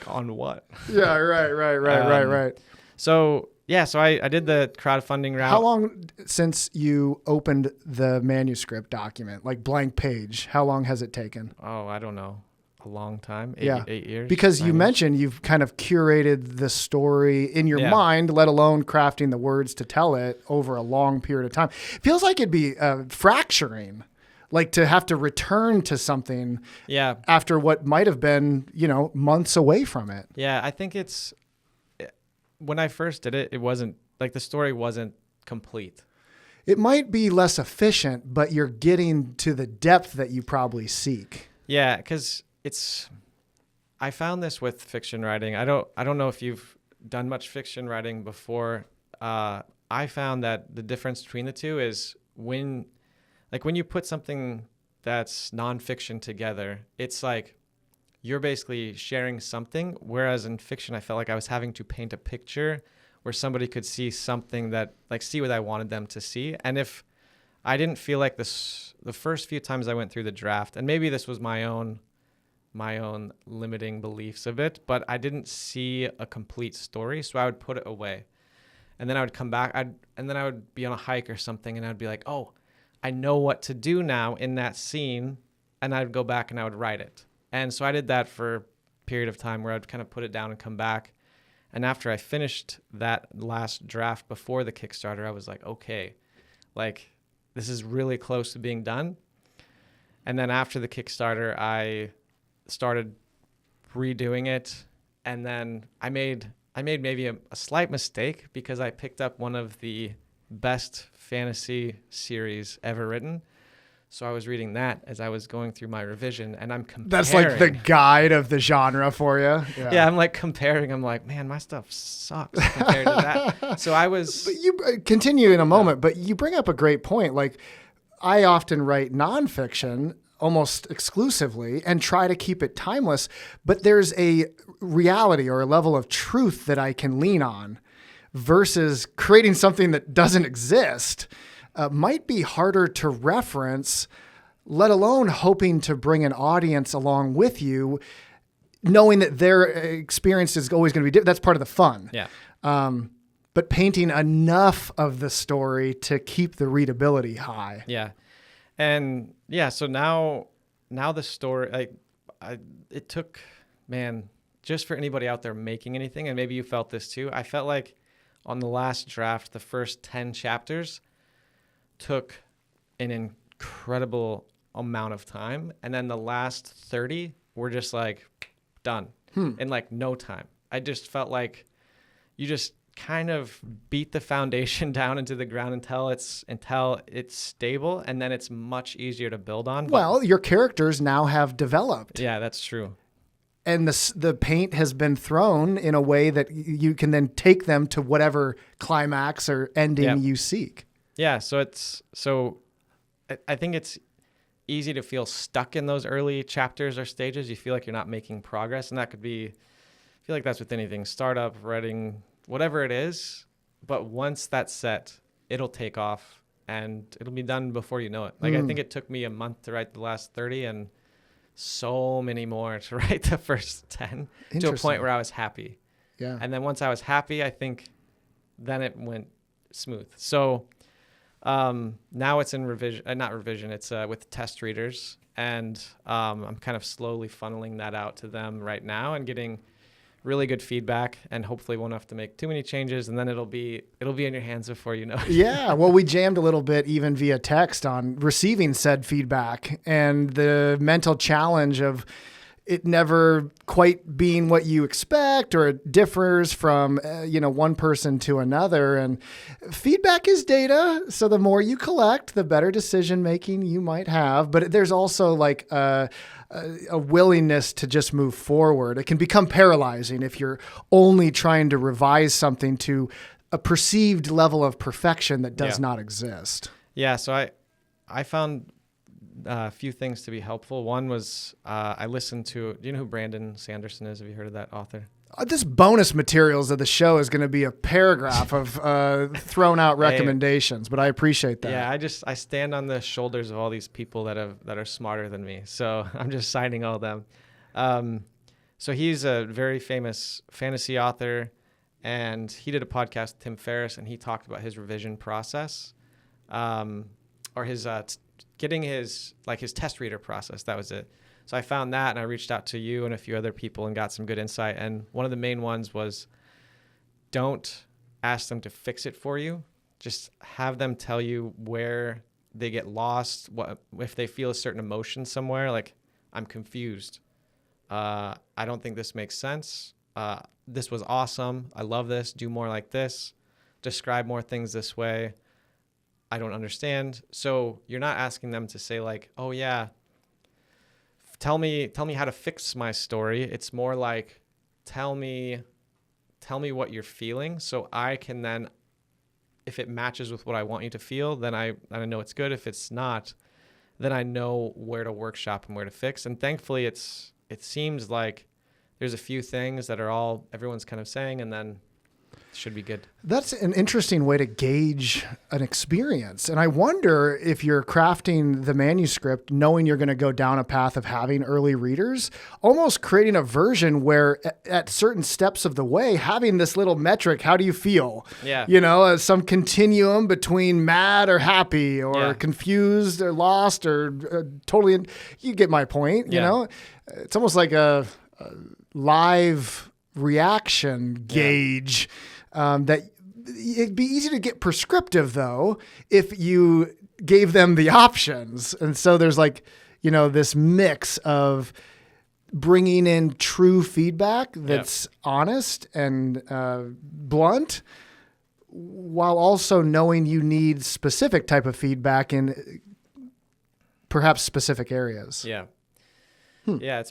on what? Yeah, right. So I did the crowdfunding route. How long since you opened the manuscript document, like blank page? How long has it taken? Oh, I don't know. A long time. 8 years. Because you mentioned you've kind of curated the story in your mind, let alone crafting the words to tell it over a long period of time. Feels like it'd be fracturing, like to have to return to something after what might have been, months away from it. Yeah, I think when I first did it, it wasn't like the story wasn't complete. It might be less efficient, but you're getting to the depth that you probably seek. Yeah, because I found this with fiction writing. I don't know if you've done much fiction writing before. I found that the difference between the two is when you put something that's nonfiction together, it's like you're basically sharing something. Whereas in fiction, I felt like I was having to paint a picture where somebody could see something that see what I wanted them to see. And if I didn't feel like this, the first few times I went through the draft, and maybe this was my own limiting beliefs a bit, but I didn't see a complete story, so I would put it away. And then I would come back, and then I would be on a hike or something, and I'd be like, oh, I know what to do now in that scene, and I'd go back and I would write it. And so I did that for a period of time where I'd kind of put it down and come back. And after I finished that last draft before the Kickstarter, I was like, okay, this is really close to being done. And then after the Kickstarter, I started redoing it, and then I made maybe a slight mistake because I picked up one of the best fantasy series ever written. So I was reading that as I was going through my revision, and I'm comparing. That's like the guide of the genre for you. Yeah, I'm comparing. I'm like, man, my stuff sucks compared to that. So I was. But you continue in a moment, but you bring up a great point. Like, I often write nonfiction almost exclusively and try to keep it timeless, but there's a reality or a level of truth that I can lean on versus creating something that doesn't exist. Might be harder to reference, let alone hoping to bring an audience along with you, knowing that their experience is always going to be different. That's part of the fun. Yeah. But painting enough of the story to keep the readability high. Yeah. And yeah, so now the story, it took, man, just for anybody out there making anything, and maybe you felt this too, I felt like on the last draft, the first 10 chapters took an incredible amount of time. And then the last 30 were just done in no time. I just felt like you just kind of beat the foundation down into the ground until it's stable, and then it's much easier to build on. Well, your characters now have developed. Yeah, that's true. And the paint has been thrown in a way that you can then take them to whatever climax or ending you seek. Yeah, so I think it's easy to feel stuck in those early chapters or stages. You feel like you're not making progress, and that could be, I feel like that's with anything, startup, writing, whatever it is. But once that's set, it'll take off and it'll be done before you know it. Like, I think it took me a month to write the last 30 and so many more to write the first 10 to a point where I was happy. Yeah. And then once I was happy, I think then it went smooth. So now it's in revision, not revision, it's with test readers. And I'm kind of slowly funneling that out to them right now and getting really good feedback, and hopefully won't have to make too many changes, and then it'll be in your hands before you know it. Yeah, well, we jammed a little bit even via text on receiving said feedback and the mental challenge of it never quite being what you expect, or it differs from, one person to another. And feedback is data. So the more you collect, the better decision making you might have. But there's also like a willingness to just move forward. It can become paralyzing if you're only trying to revise something to a perceived level of perfection that does not exist. Yeah. So I found a few things to be helpful. One was I listened to, do you know who Brandon Sanderson is? Have you heard of that author? This bonus materials of the show is going to be a paragraph of thrown out recommendations, but I appreciate that. Yeah, I stand on the shoulders of all these people that are smarter than me. So I'm just citing all of them. So he's a very famous fantasy author, and he did a podcast with Tim Ferriss, and he talked about his revision process, or his getting his test reader process. That was it. So I found that, and I reached out to you and a few other people and got some good insight. And one of the main ones was, don't ask them to fix it for you. Just have them tell you where they get lost, what if they feel a certain emotion somewhere, like, I'm confused. I don't think this makes sense. This was awesome. I love this. Do more like this. Describe more things this way. I don't understand. So you're not asking them to say like, oh yeah, tell me how to fix my story. It's more like, tell me what you're feeling, so I can then, if it matches with what I want you to feel, then I know it's good. If it's not, then I know where to workshop and where to fix. And thankfully it seems like there's a few things that are everyone's kind of saying, and then should be good. That's an interesting way to gauge an experience. And I wonder if you're crafting the manuscript knowing you're going to go down a path of having early readers, almost creating a version where at certain steps of the way, having this little metric, how do you feel? Yeah. Some continuum between mad or happy or confused or lost or totally, you get my point, you know? It's almost like a live reaction gauge. That it'd be easy to get prescriptive though if you gave them the options. And so there's this mix of bringing in true feedback that's honest and blunt, while also knowing you need specific type of feedback in perhaps specific areas. Yeah. Yeah,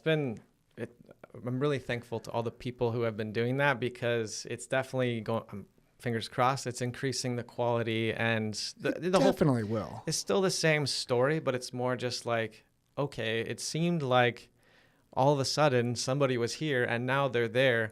I'm really thankful to all the people who have been doing that, because it's definitely going, fingers crossed, it's increasing the quality, and the definitely will. It's still the same story, but it's more just like, okay, it seemed like all of a sudden somebody was here and now they're there.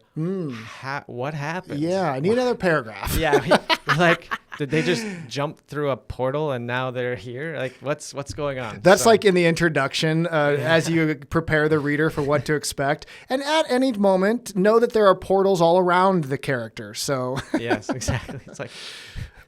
What happened? Yeah, I need another paragraph. Yeah, like, did they just jump through a portal and now they're here? Like, what's going on? That's like in the introduction, as you prepare the reader for what to expect. And at any moment, know that there are portals all around the character. So yes, exactly. It's like,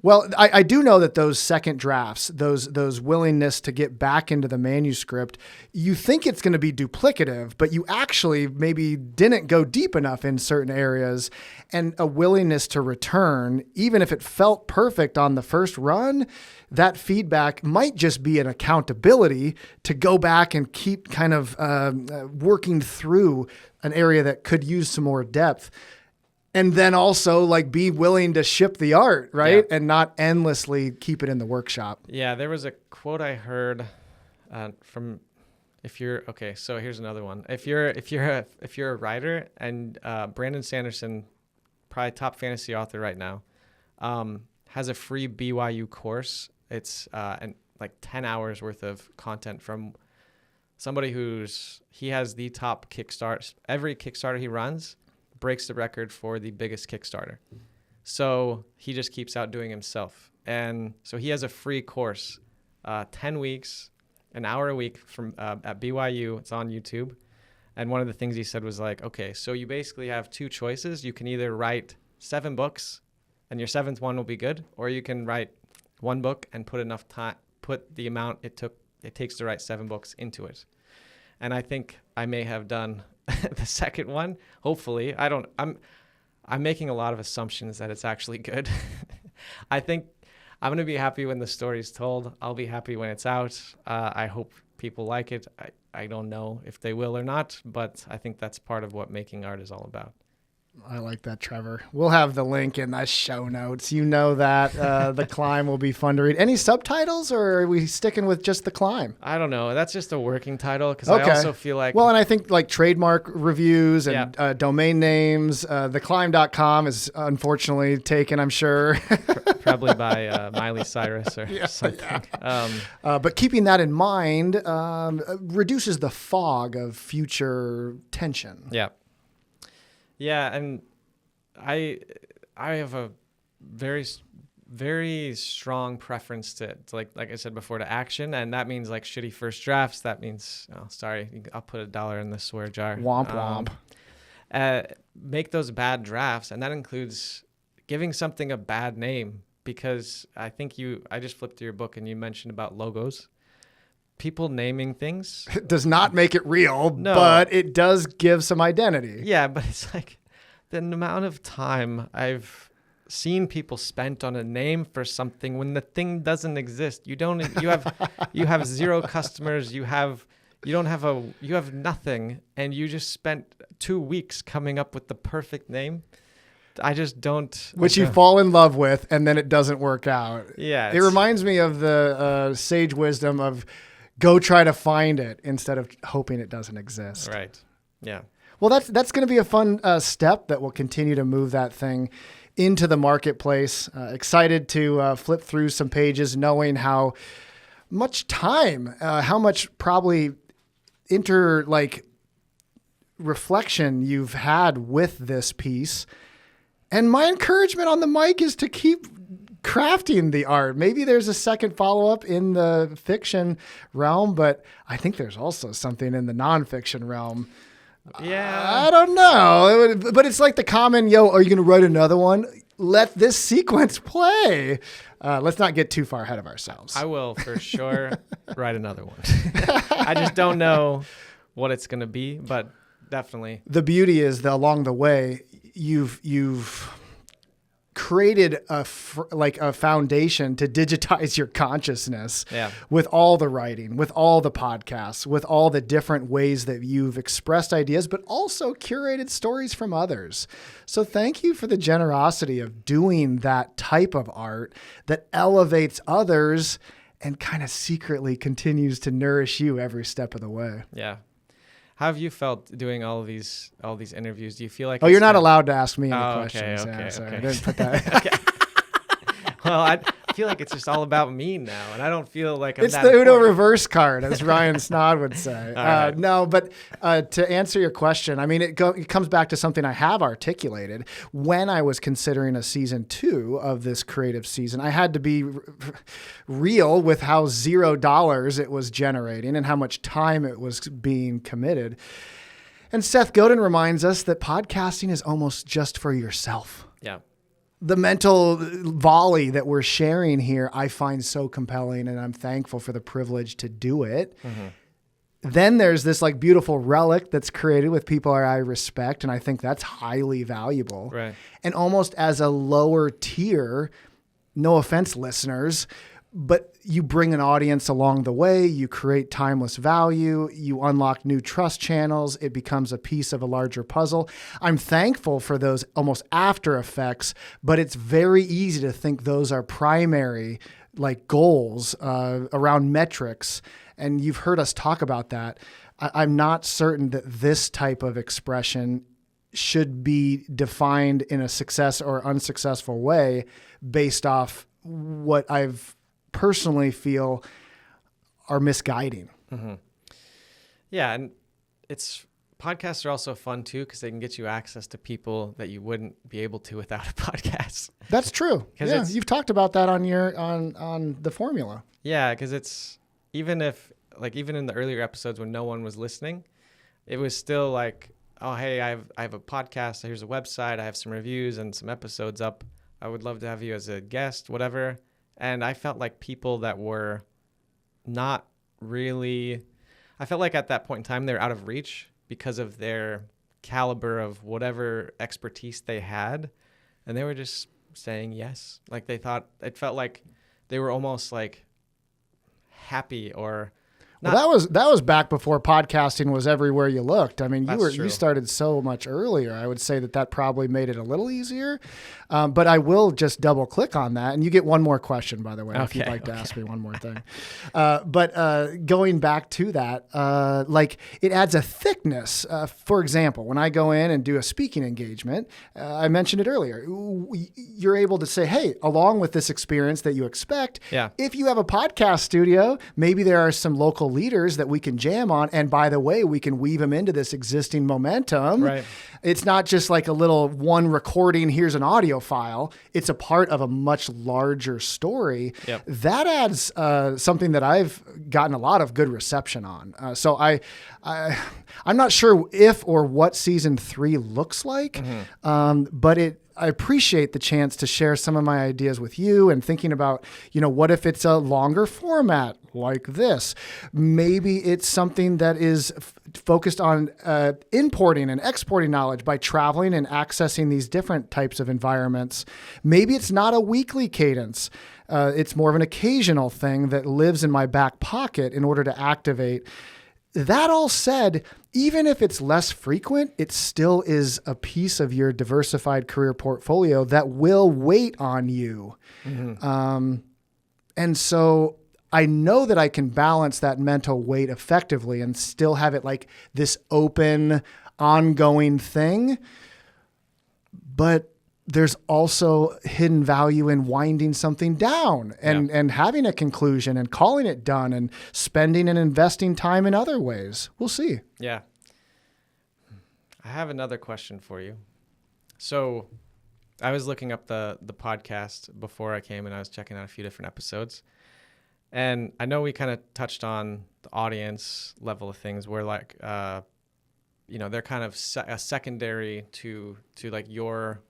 well, I do know that those second drafts, those willingness to get back into the manuscript, you think it's going to be duplicative, but you actually maybe didn't go deep enough in certain areas, and a willingness to return, even if it felt perfect on the first run, that feedback might just be an accountability to go back and keep kind of working through an area that could use some more depth. And then also like be willing to ship the art, right? Yeah. And not endlessly keep it in the workshop. Yeah, there was a quote I heard from, so here's another one. If you're a writer, and Brandon Sanderson, probably top fantasy author right now, has a free BYU course. It's like 10 hours worth of content from somebody he has the top Kickstarter. Every Kickstarter he runs breaks the record for the biggest Kickstarter. So he just keeps outdoing himself. And so he has a free course, 10 weeks, an hour a week from at BYU. It's on YouTube. And one of the things he said was like, okay, so you basically have two choices. You can either write 7 books and your 7th one will be good, or you can write 1 book and put enough time, put the amount it takes to write 7 books into it. And I think I may have done the second one. Hopefully. I'm making a lot of assumptions that it's actually good. I think I'm going to be happy when the story's told. I'll be happy when it's out. I hope people like it. I don't know if they will or not, but I think that's part of what making art is all about. I like that, Trevor. We'll have the link in the show notes. You know that. The Climb will be fun to read. Any subtitles, or are we sticking with just The Climb? I don't know. That's just a working title because I also feel like... Well, and I think like trademark reviews and domain names, theclimb.com is unfortunately taken, I'm sure. Probably by Miley Cyrus or something. Yeah. But keeping that in mind reduces the fog of future tension. Yeah. Yeah, and I have a very, very strong preference to like I said before, to action, and that means like shitty first drafts. That means, I'll put $1 in the swear jar. Womp womp. Make those bad drafts, and that includes giving something a bad name, because I think I just flipped through your book and you mentioned about logos. People naming things. It does not make it real, but it does give some identity. Yeah, but it's like the amount of time I've seen people spent on a name for something when the thing doesn't exist. You have 0 customers, you have nothing, and you just spent 2 weeks coming up with the perfect name. I just don't. Which you fall in love with, and then it doesn't work out. Yeah. It reminds me of the sage wisdom of go try to find it instead of hoping it doesn't exist. Right. Yeah. Well, that's going to be a fun step that will continue to move that thing into the marketplace. Excited to flip through some pages, knowing how much time, how much probably reflection you've had with this piece. And my encouragement on the mic is to keep crafting the art. Maybe there's a second follow-up in the fiction realm, but I think there's also something in the nonfiction realm. Yeah. I don't know. But it's like the common, are you going to write another one? Let this sequence play. Let's not get too far ahead of ourselves. I will for sure write another one. I just don't know what it's going to be, but definitely. The beauty is that along the way, you've created a foundation to digitize your consciousness with all the writing, with all the podcasts, with all the different ways that you've expressed ideas, but also curated stories from others. So thank you for the generosity of doing that type of art that elevates others and kind of secretly continues to nourish you every step of the way. Yeah. How have you felt doing all these interviews? Do you feel like... Oh, you're not allowed to ask me any questions. Okay. Sorry, I didn't put that... Okay. Well, I feel like it's just all about me now, and I don't feel like I'm It's that the Uno important. reverse card, as Ryan Snod would say. Right. No, but to answer your question, I mean, it comes back to something I have articulated. When I was considering a season 2 of this creative season, I had to be real with how $0 it was generating and how much time it was being committed. And Seth Godin reminds us that podcasting is almost just for yourself. Yeah. The mental volley that we're sharing here, I find so compelling, and I'm thankful for the privilege to do it. Mm-hmm. Then there's this beautiful relic that's created with people I respect, and I think that's highly valuable. Right. And almost as a lower tier, no offense, listeners, but you bring an audience along the way, you create timeless value, you unlock new trust channels, it becomes a piece of a larger puzzle. I'm thankful for those almost after effects, but it's very easy to think those are primary goals around metrics. And you've heard us talk about that. I'm not certain that this type of expression should be defined in a success or unsuccessful way based off what I've personally feel are misguiding. Mm-hmm. Yeah. And it's podcasts are also fun too because they can get you access to people that you wouldn't be able to without a podcast. That's true. Yeah, you've talked about that on your on the formula. Yeah, because it's even in the earlier episodes when no one was listening, it was still like, oh hey, I have a podcast. Here's a website. I have some reviews and some episodes up. I would love to have you as a guest, whatever. And I felt like people that were not really, I felt like at that point in time they were out of reach because of their caliber of whatever expertise they had. And they were just saying yes. Like they thought, it felt like they were almost like happy or not. Well, that was back before podcasting was everywhere you looked. I mean, That's true. you started so much earlier. I would say that probably made it a little easier. But I will just double click on that, and you get one more question, by the way, if you'd like to ask me one more thing. But going back to that, like it adds a thickness. For example, when I go in and do a speaking engagement, I mentioned it earlier. You're able to say, hey, along with this experience that you expect, if you have a podcast studio, maybe there are some local leaders that we can jam on. And by the way, we can weave them into this existing momentum. Right. It's not just like a little one recording, here's an audio file. It's a part of a much larger story. Yep. That adds something that I've gotten a lot of good reception on. So I'm not sure if or what season 3 looks like, but I appreciate the chance to share some of my ideas with you and thinking about, what if it's a longer format like this? Maybe it's something that is focused on importing and exporting knowledge by traveling and accessing these different types of environments. Maybe it's not a weekly cadence. It's more of an occasional thing that lives in my back pocket in order to activate. That all said, even if it's less frequent, it still is a piece of your diversified career portfolio that will wait on you. And so I know that I can balance that mental weight effectively and still have it like this open, ongoing thing. But there's also hidden value in winding something down and having a conclusion and calling it done and spending and investing time in other ways. We'll see. Yeah. I have another question for you. So I was looking up the podcast before I came, and I was checking out a few different episodes. And I know we kind of touched on the audience level of things where like, they're kind of a secondary to like your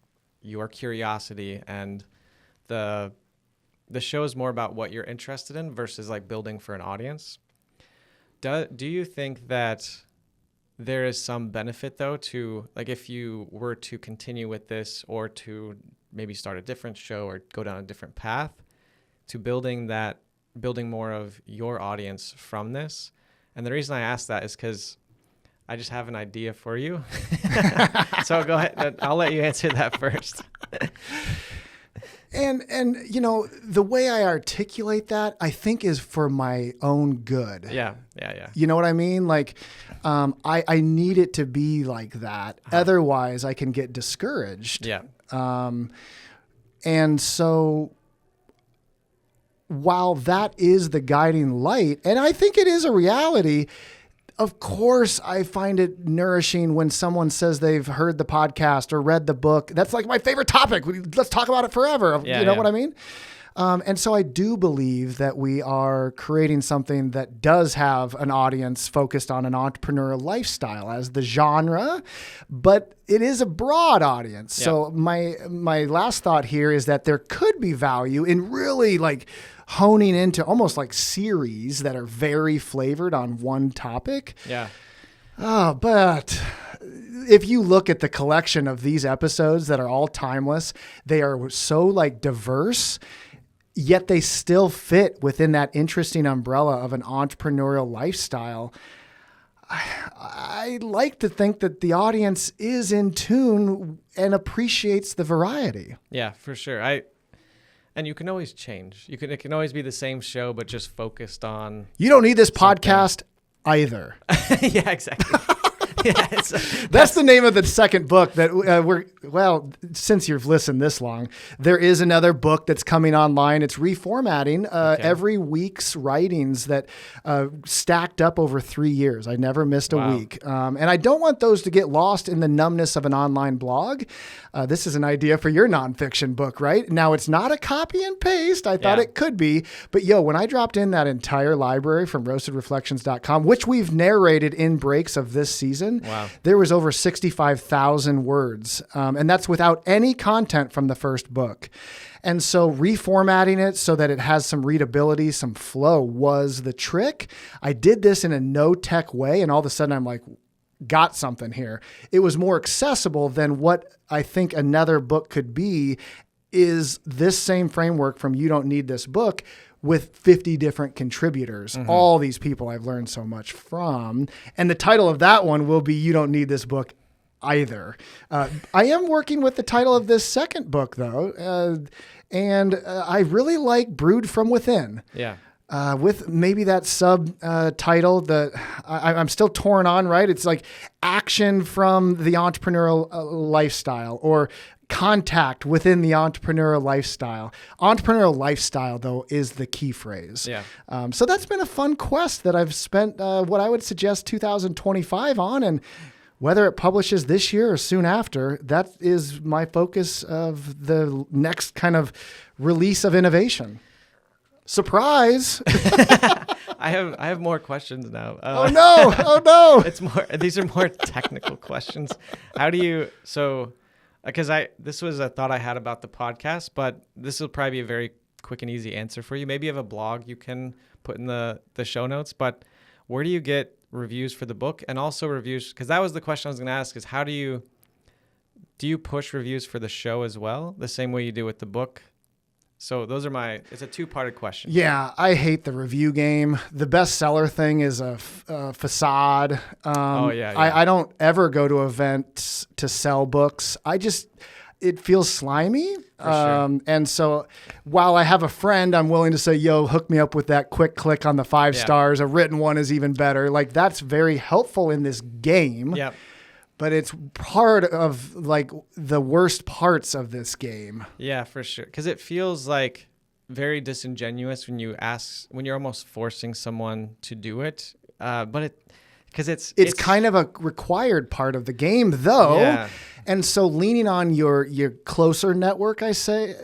curiosity, and the show is more about what you're interested in versus like building for an audience. Do you think that there is some benefit though to like if you were to continue with this or to maybe start a different show or go down a different path to building more of your audience from this? And the reason I ask that is because I just have an idea for you. So go ahead. I'll let you answer that first. And the way I articulate that, I think is for my own good. Yeah. You know what I mean? Like, I need it to be like that. Otherwise, I can get discouraged. Yeah. And so while that is the guiding light, and I think it is a reality, of course, I find it nourishing when someone says they've heard the podcast or read the book. That's like my favorite topic. Let's talk about it forever. You know what I mean? And so I do believe that we are creating something that does have an audience focused on an entrepreneurial lifestyle as the genre, but it is a broad audience. Yeah. So my last thought here is that there could be value in really like honing into almost like series that are very flavored on one topic. Yeah. But if you look at the collection of these episodes that are all timeless, they are so like diverse, yet they still fit within that interesting umbrella of an entrepreneurial lifestyle. I like to think that the audience is in tune and appreciates the variety. Yeah, for sure. And you can always change. It can always be the same show, but just focused on. You don't need this podcast either. Yeah, exactly. That's the name of the second book that since you've listened this long, there is another book that's coming online. It's reformatting every week's writings that stacked up over 3 years. I never missed a week. And I don't want those to get lost in the numbness of an online blog. This is an idea for your nonfiction book, right? Now, it's not a copy and paste. I thought it could be. But when I dropped in that entire library from roastedreflections.com, which we've narrated in breaks of this season, there was over 65,000 words. And that's without any content from the first book. And so reformatting it so that it has some readability, some flow was the trick. I did this in a no-tech way, and all of a sudden I'm like, got something here. It was more accessible than what I think another book could be, is this same framework from You Don't Need This Book with 50 different contributors. All these people I've learned so much from. And the title of that one will be You Don't Need This Book Either. I am working with the title of this second book, though, and I really like Brewed from Within. Yeah. With maybe that subtitle that I'm still torn on, right? It's like action from the entrepreneurial lifestyle, or contact within the entrepreneurial lifestyle. Entrepreneurial lifestyle, though, is the key phrase. Yeah. So that's been a fun quest that I've spent what I would suggest 2025 on, and whether it publishes this year or soon after, that is my focus of the next kind of release of innovation. Surprise! I have more questions now. Oh no! These are more technical questions. How do you because this was a thought I had about the podcast, but this will probably be a very quick and easy answer for you. Maybe you have a blog you can put in the show notes, but where do you get reviews for the book, and also reviews? Because that was the question I was going to ask, is how do you push reviews for the show as well, the same way you do with the book? So it's a two-parted question. Yeah, I hate the review game. The bestseller thing is a facade. I don't ever go to events to sell books. It feels slimy. Sure. And so while I have a friend, I'm willing to say, yo, hook me up with that quick click on the 5 stars. A written one is even better. Like, that's very helpful in this game. Yep. But it's part of like the worst parts of this game. Yeah, for sure. Because it feels like very disingenuous when you're almost forcing someone to do it. Because it's kind of a required part of the game, though. Yeah. And so leaning on your closer network, I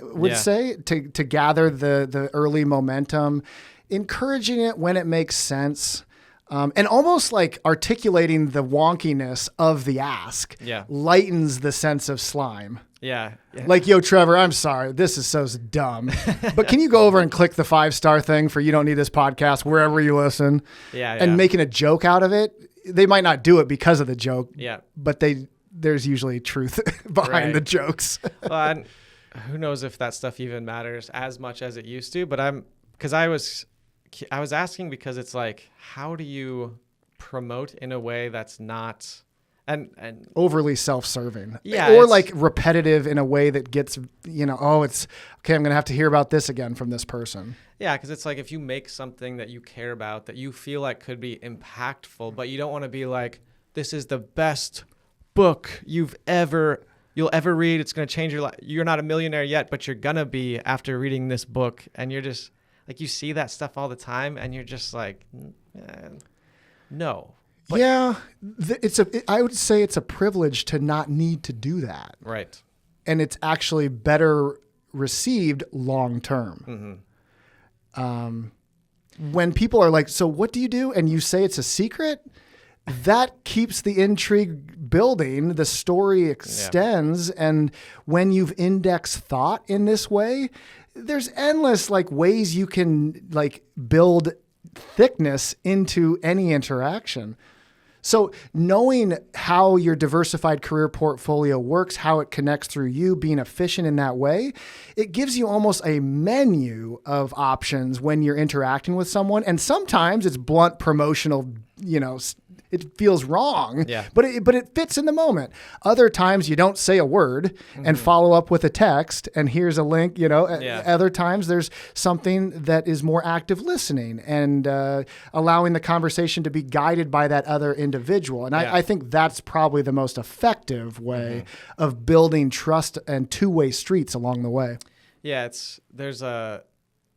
would say to gather the early momentum, encouraging it when it makes sense. And almost like articulating the wonkiness of the ask lightens the sense of slime. Yeah. Like, yo, Trevor, I'm sorry. This is so dumb. But can you go over and click the 5-star thing for You Don't Need This Podcast wherever you listen? Yeah. And making a joke out of it. They might not do it because of the joke. Yeah. But there's usually truth behind the jokes. Well, who knows if that stuff even matters as much as it used to. But I was asking because it's like, how do you promote in a way that's not and overly self-serving, or like repetitive in a way that gets, it's okay, I'm going to have to hear about this again from this person. Yeah. Because it's like, if you make something that you care about, that you feel like could be impactful, but you don't want to be like, this is the best book you'll ever read. It's going to change your life. You're not a millionaire yet, but you're going to be after reading this book. And you're just like, you see that stuff all the time and you're just like, no. But yeah. I would say it's a privilege to not need to do that. Right. And it's actually better received long-term. When people are like, so what do you do? And you say it's a secret, that keeps the intrigue building, the story extends. And when you've indexed thought in this way, there's endless like ways you can like build thickness into any interaction. So knowing how your diversified career portfolio works, how it connects through you, being efficient in that way, it gives you almost a menu of options when you're interacting with someone. And sometimes it's blunt promotional, it feels wrong. Yeah. But it fits in the moment. Other times you don't say a word and follow up with a text and here's a link, Other times there's something that is more active listening and allowing the conversation to be guided by that other individual. And I think that's probably the most effective way of building trust and two-way streets along the way. Yeah,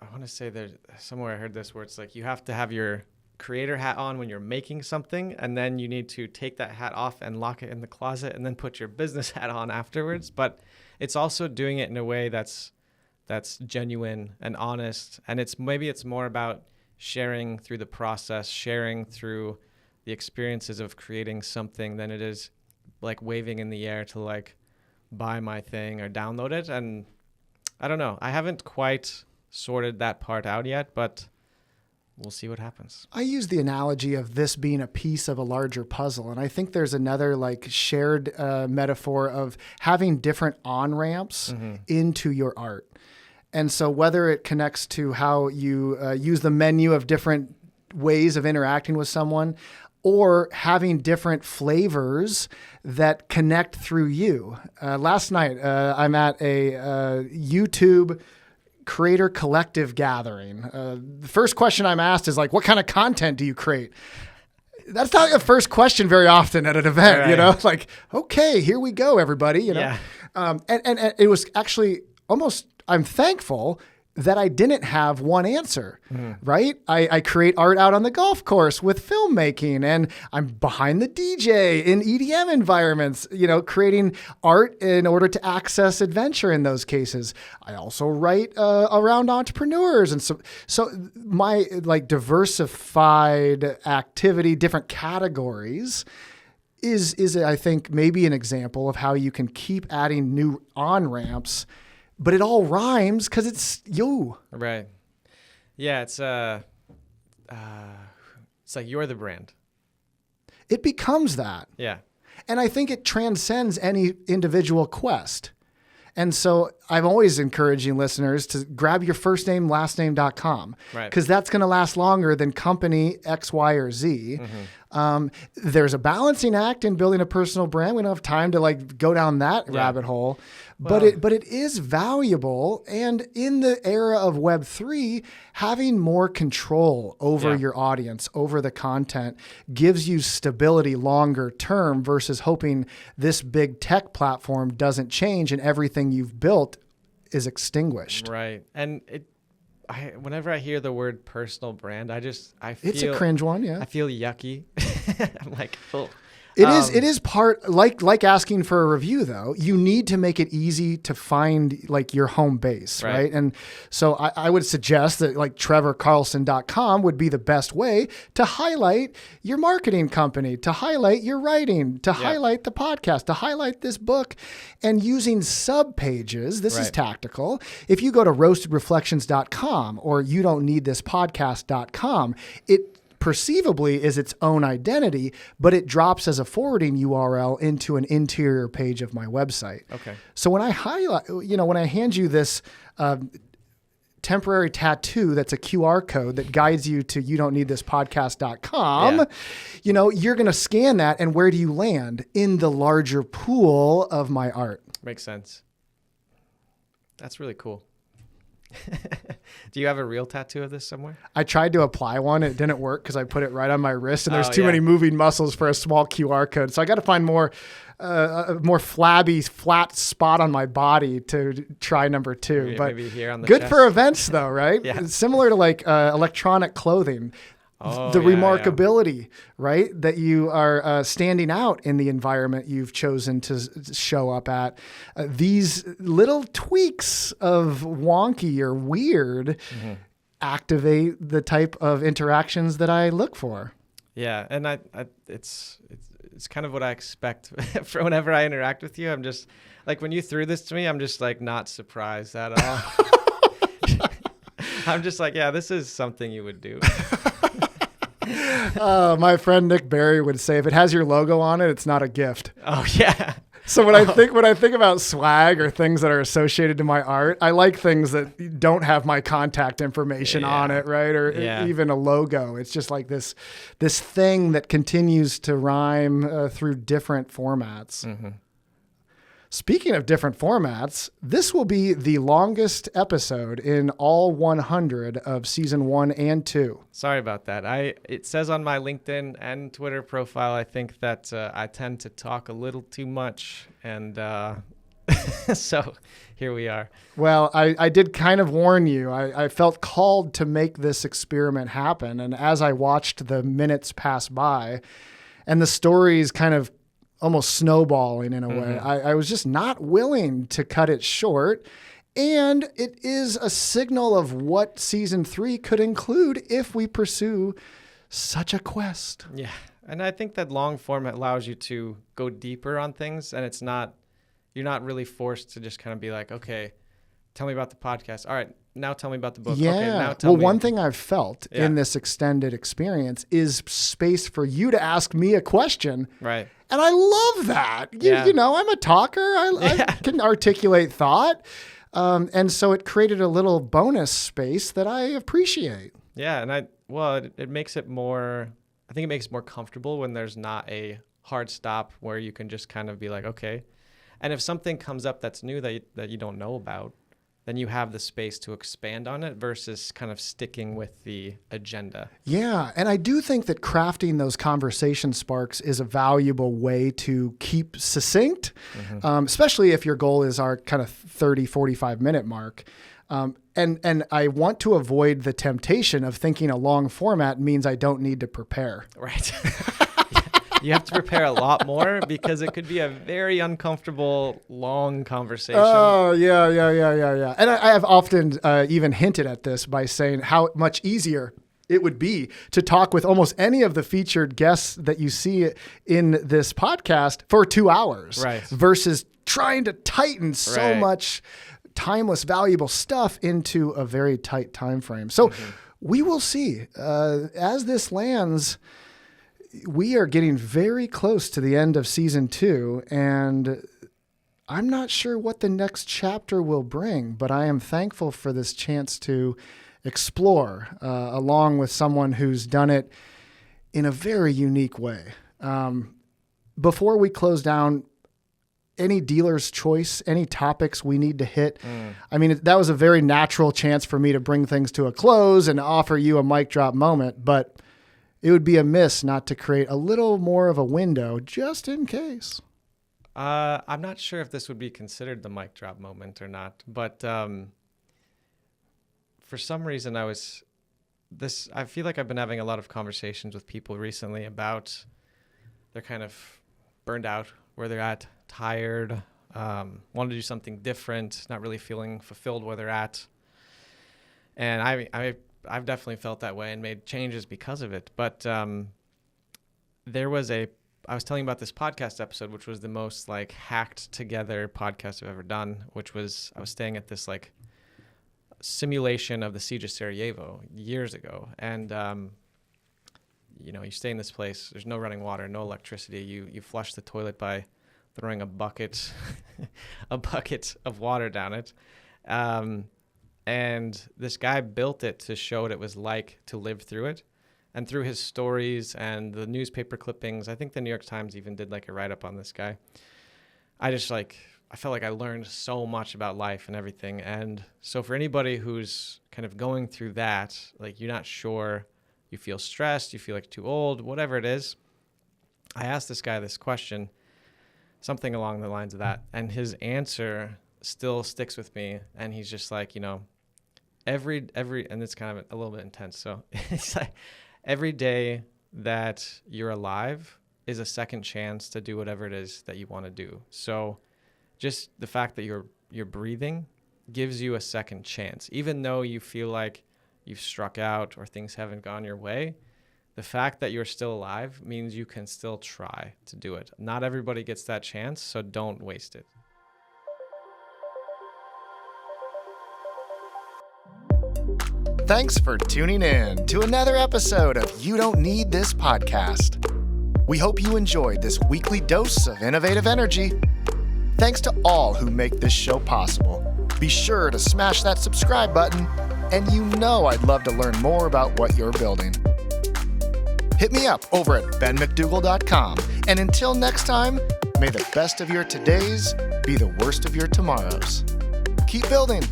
I want to say there's somewhere I heard this where it's like you have to have your creator hat on when you're making something, and then you need to take that hat off and lock it in the closet and then put your business hat on afterwards. But it's also doing it in a way that's genuine and honest. And maybe it's more about sharing through the process, sharing through the experiences of creating something than it is like waving in the air to like buy my thing or download it. And I don't know. I haven't quite sorted that part out yet, but we'll see what happens. I use the analogy of this being a piece of a larger puzzle. And I think there's another like shared metaphor of having different on-ramps into your art. And so whether it connects to how you use the menu of different ways of interacting with someone, or having different flavors that connect through you. Last night, I'm at a YouTube creator collective gathering. The first question I'm asked is like, what kind of content do you create? That's not the first question very often at an event, Right. Like, okay, here we go, everybody, Yeah. And it was actually almost, I'm thankful that I didn't have one answer, right? I create art out on the golf course with filmmaking, and I'm behind the DJ in EDM environments, creating art in order to access adventure in those cases. I also write around entrepreneurs. And so my like diversified activity, different categories is I think maybe an example of how you can keep adding new on-ramps, but it all rhymes because it's you. Right. Yeah, it's like you're the brand. It becomes that. Yeah. And I think it transcends any individual quest. And so I'm always encouraging listeners to grab your first name, lastname.com, Right. because that's going to last longer than company X, Y, or Z. There's a balancing act in building a personal brand. We don't have time to like go down that rabbit hole, but it is valuable. And in the era of Web3, having more control over your audience, over the content, gives you stability longer term versus hoping this big tech platform doesn't change and everything you've built is extinguished. Right. And whenever I hear the word personal brand, I feel It's a cringe one, yeah. I feel yucky. I'm like, oh. It is part like asking for a review though. You need to make it easy to find like your home base, right? And so I would suggest that like trevorcarlson.com would be the best way to highlight your marketing company, to highlight your writing, to highlight the podcast, to highlight this book, and using sub pages. This is tactical. If you go to roastedreflections.com or you don't need this podcast.com, it perceivably is its own identity, but it drops as a forwarding URL into an interior page of my website. Okay. So when I highlight, when I hand you this temporary tattoo that's a QR code that guides you to youdon'tneedthispodcast.com, you're going to scan that, and where do you land? In the larger pool of my art. Makes sense. That's really cool. Do you have a real tattoo of this somewhere? I tried to apply one. It didn't work because I put it right on my wrist, and there's too many moving muscles for a small QR code. So I got to find a more flabby, flat spot on my body to try number 2. Maybe here on the good chest. for events though, right? Yeah. It's similar to like electronic clothing. The remarkability, right? That you are standing out in the environment you've chosen to show up at. These little tweaks of wonky or weird activate the type of interactions that I look for. Yeah, and it's kind of what I expect for whenever I interact with you. I'm just like, when you threw this to me, I'm just like not surprised at all. I'm just like, yeah, this is something you would do. My friend Nick Barry would say, if it has your logo on it, it's not a gift. Oh, yeah. So when I think about swag or things that are associated to my art, I like things that don't have my contact information on it, right? Or even a logo. It's just like this thing that continues to rhyme through different formats. Mm-hmm. Speaking of different formats, this will be the longest episode in all 100 of season 1 and 2. Sorry about that. It says on my LinkedIn and Twitter profile, I think that I tend to talk a little too much. And so here we are. Well, I did kind of warn you. I felt called to make this experiment happen. And as I watched the minutes pass by and the stories kind of almost snowballing in a way, I was just not willing to cut it short. And it is a signal of what season 3 could include if we pursue such a quest. Yeah. And I think that long format allows you to go deeper on things, and you're not really forced to just kind of be like, okay, tell me about the podcast. All right, now tell me about the book. Yeah. Okay, now tell me. One thing I've felt in this extended experience is space for you to ask me a question. Right. And I love that. You know, I'm a talker. I can articulate thought. And so it created a little bonus space that I appreciate. Yeah. And it makes it more, I think it makes it more comfortable when there's not a hard stop where you can just kind of be like, okay. And if something comes up that's new that you don't know about, then you have the space to expand on it versus kind of sticking with the agenda. Yeah. And I do think that crafting those conversation sparks is a valuable way to keep succinct, especially if your goal is our kind of 30, 45 minute mark. And I want to avoid the temptation of thinking a long format means I don't need to prepare. Right. You have to prepare a lot more because it could be a very uncomfortable, long conversation. Oh, yeah. And I have often even hinted at this by saying how much easier it would be to talk with almost any of the featured guests that you see in this podcast for 2 hours versus trying to tighten so much timeless, valuable stuff into a very tight time frame. So we will see as this lands. We are getting very close to the end of season 2, and I'm not sure what the next chapter will bring, but I am thankful for this chance to explore along with someone who's done it in a very unique way. Before we close down, any dealer's choice, any topics we need to hit. I mean, that was a very natural chance for me to bring things to a close and offer you a mic drop moment, but it would be amiss not to create a little more of a window just in case. I'm not sure if this would be considered the mic drop moment or not, but for some reason I feel like I've been having a lot of conversations with people recently about they're kind of burned out, where they're at, tired, want to do something different, not really feeling fulfilled where they're at. And I've definitely felt that way and made changes because of it. But I was telling you about this podcast episode, which was the most like hacked together podcast I've ever done, which was, I was staying at this like simulation of the siege of Sarajevo years ago. And, you stay in this place, there's no running water, no electricity. You flush the toilet by throwing a bucket of water down it. And this guy built it to show what it was like to live through it. And through his stories and the newspaper clippings, I think the New York Times even did like a write-up on this guy. I felt like I learned so much about life and everything. And so for anybody who's kind of going through that, like you're not sure, you feel stressed, you feel like too old, whatever it is, I asked this guy this question, something along the lines of that. And his answer still sticks with me. And he's just like, every and it's kind of a little bit intense. So it's like every day that you're alive is a second chance to do whatever it is that you want to do. So just the fact that you're breathing gives you a second chance, even though you feel like you've struck out or things haven't gone your way. The fact that you're still alive means you can still try to do it. Not everybody gets that chance, so don't waste it. Thanks for tuning in to another episode of You Don't Need This Podcast. We hope you enjoyed this weekly dose of innovative energy. Thanks to all who make this show possible. Be sure to smash that subscribe button, and you know I'd love to learn more about what you're building. Hit me up over at benmcdougall.com, and until next time, may the best of your todays be the worst of your tomorrows. Keep building.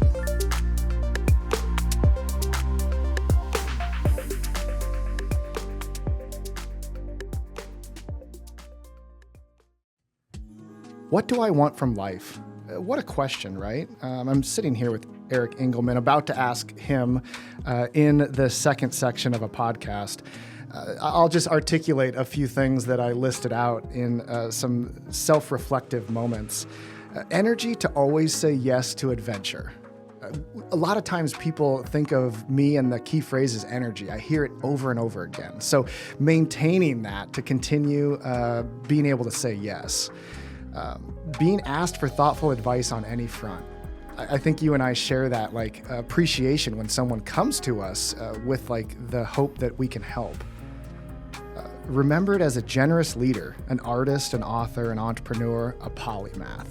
What do I want from life? What a question, right? I'm sitting here with Eric Engelman, about to ask him in the second section of a podcast. I'll just articulate a few things that I listed out in some self-reflective moments. Energy to always say yes to adventure. A lot of times people think of me and the key phrase is energy. I hear it over and over again. So maintaining that to continue being able to say yes. Being asked for thoughtful advice on any front. I think you and I share that appreciation when someone comes to us with the hope that we can help. Remembered as a generous leader, an artist, an author, an entrepreneur, a polymath.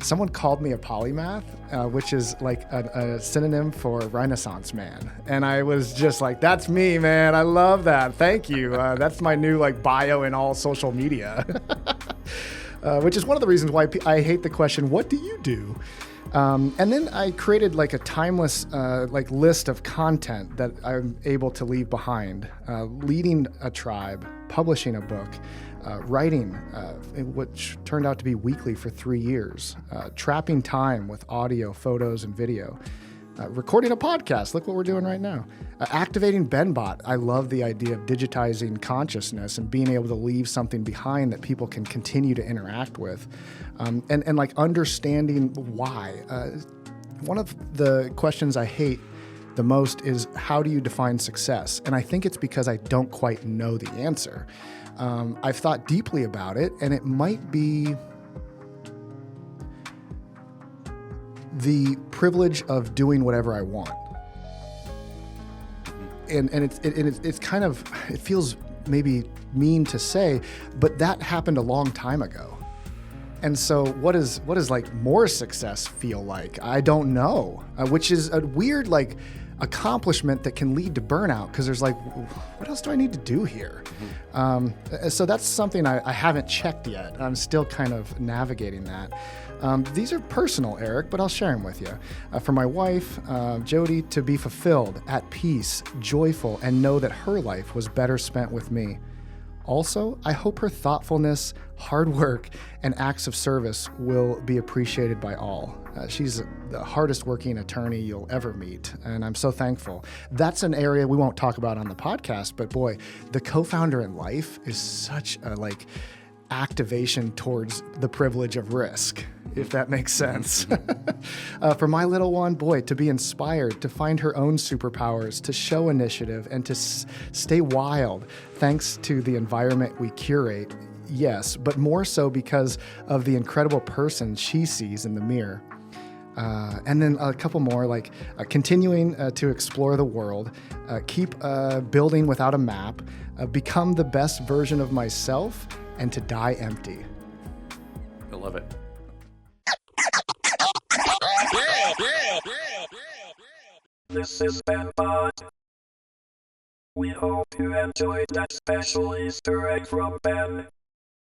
Someone called me a polymath, which is a synonym for Renaissance man. And I was just like, that's me, man. I love that. Thank you. That's my new bio in all social media. Which is one of the reasons why I hate the question, what do you do? And then I created a timeless list of content that I'm able to leave behind. Leading a tribe, publishing a book, writing, which turned out to be weekly for 3 years, trapping time with audio, photos, and video. Recording a podcast, look what we're doing right now. Activating BenBot. I love the idea of digitizing consciousness and being able to leave something behind that people can continue to interact with. And understanding why. One of the questions I hate the most is, how do you define success? And I think it's because I don't quite know the answer. I've thought deeply about it, and it might be the privilege of doing whatever I want. And it's kind of, it feels maybe mean to say, but that happened a long time ago. And so what does more success feel like? I don't know, which is a weird accomplishment that can lead to burnout, because there's what else do I need to do here? So that's something I haven't checked yet. I'm still kind of navigating that. These are personal, Eric, but I'll share them with you. For my wife, Jody, to be fulfilled, at peace, joyful, and know that her life was better spent with me. Also, I hope her thoughtfulness, hard work, and acts of service will be appreciated by all. She's the hardest working attorney you'll ever meet, and I'm so thankful. That's an area we won't talk about on the podcast, but boy, the co-founder in life is such a activation towards the privilege of risk, if that makes sense. For my little one, boy, to be inspired, to find her own superpowers, to show initiative, and to stay wild, thanks to the environment we curate, yes, but more so because of the incredible person she sees in the mirror. And then a couple more, continuing to explore the world, keep building without a map, become the best version of myself, and to die empty. I love it. This is BenBot. We hope you enjoyed that special Easter egg from Ben.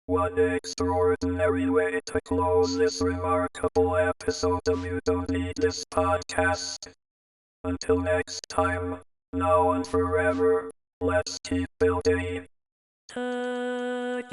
What extraordinary way to close this remarkable episode of You Don't Need This Podcast. Until next time, now and forever, let's keep building together.